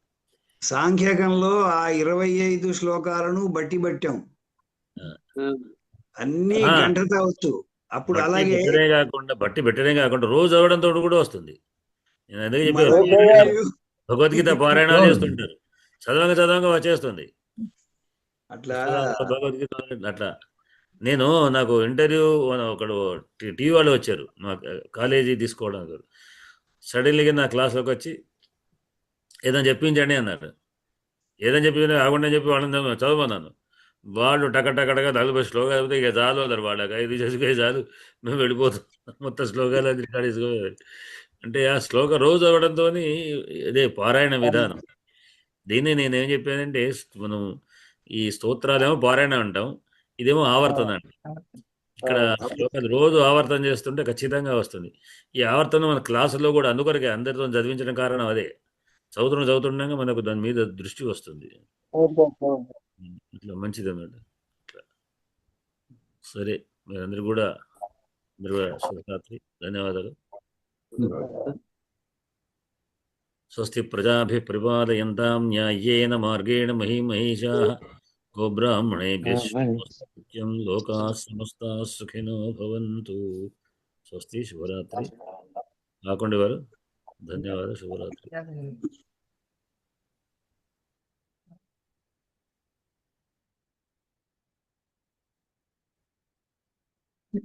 సాంఖ్యకంలో ఆ 25 శ్లోకాలను బట్టి పట్టాం, అన్ని గంటతో వచ్చు. అప్పుడు అలాగే బట్టి పెట్టడమే కాకుండా రోజు చదవడంతో కూడా వస్తుంది. నేను ఎందుకు చెప్పాను, భగవద్గీత పారాయణాలు చేస్తుంటారు, చదవంగా వచ్చేస్తుంది అట్లా. భగవద్గీత అట్లా. నాకు ఇంటర్వ్యూ ఒకడు టీవీ వాళ్ళు వచ్చారు మా కాలేజీ తీసుకోవడానికి. సడన్లీగా నా క్లాస్లోకి వచ్చి ఏదైనా చెప్పించండి అన్నారు. ఏదని చెప్పి ఆకుండా చెప్పి వాళ్ళని చదవమన్నాను. వాళ్ళు టకటకటగా 40 శ్లోకాలు చెప్తే ఇక చాలు అన్నారు. వాళ్ళకి 5 చేసుకునే చాలు, మేము వెళ్ళిపోతాం. మొత్తం శ్లోకాలు అది రికార్డ్ చేసుకోవాలి. అంటే ఆ శ్లోకం రోజు అవ్వడంతో ఇదే పారాయణ విధానం. దీన్ని నేనేం చెప్పానంటే, మనం ఈ స్తోత్రాలేమో పారాయణ అంటాం, ఇదేమో ఆవర్తన అండి. ఇక్కడ శ్లోకాలు రోజు ఆవర్తన చేస్తుంటే ఖచ్చితంగా వస్తుంది. ఈ ఆవర్తనం మన క్లాసులో కూడా అందుకొరకే అందరితో చదివించడం కారణం అదే. చదువుతుండగా మనకు దాని మీద దృష్టి వస్తుంది. ఇట్లా మంచిది అన్నమాట. సరే, మీరందరూ కూడా శుభరాత్రి. ధన్యవాదాలు. స్వస్తి ప్రజాభిః పరిపాలయంతాం న్యాయేన మార్గేణ మహీమహీషాః గోబ్రాహ్మణేభ్యः నిత్యం లోకాः సమస్తాः సుఖినో భవంతు. స్వస్తి. శుభరాత్రి. కాకుండా వారు ధన్యవాదాలు. శుభరాత్రి.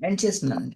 ఎండ్ చేస్తున్నాను.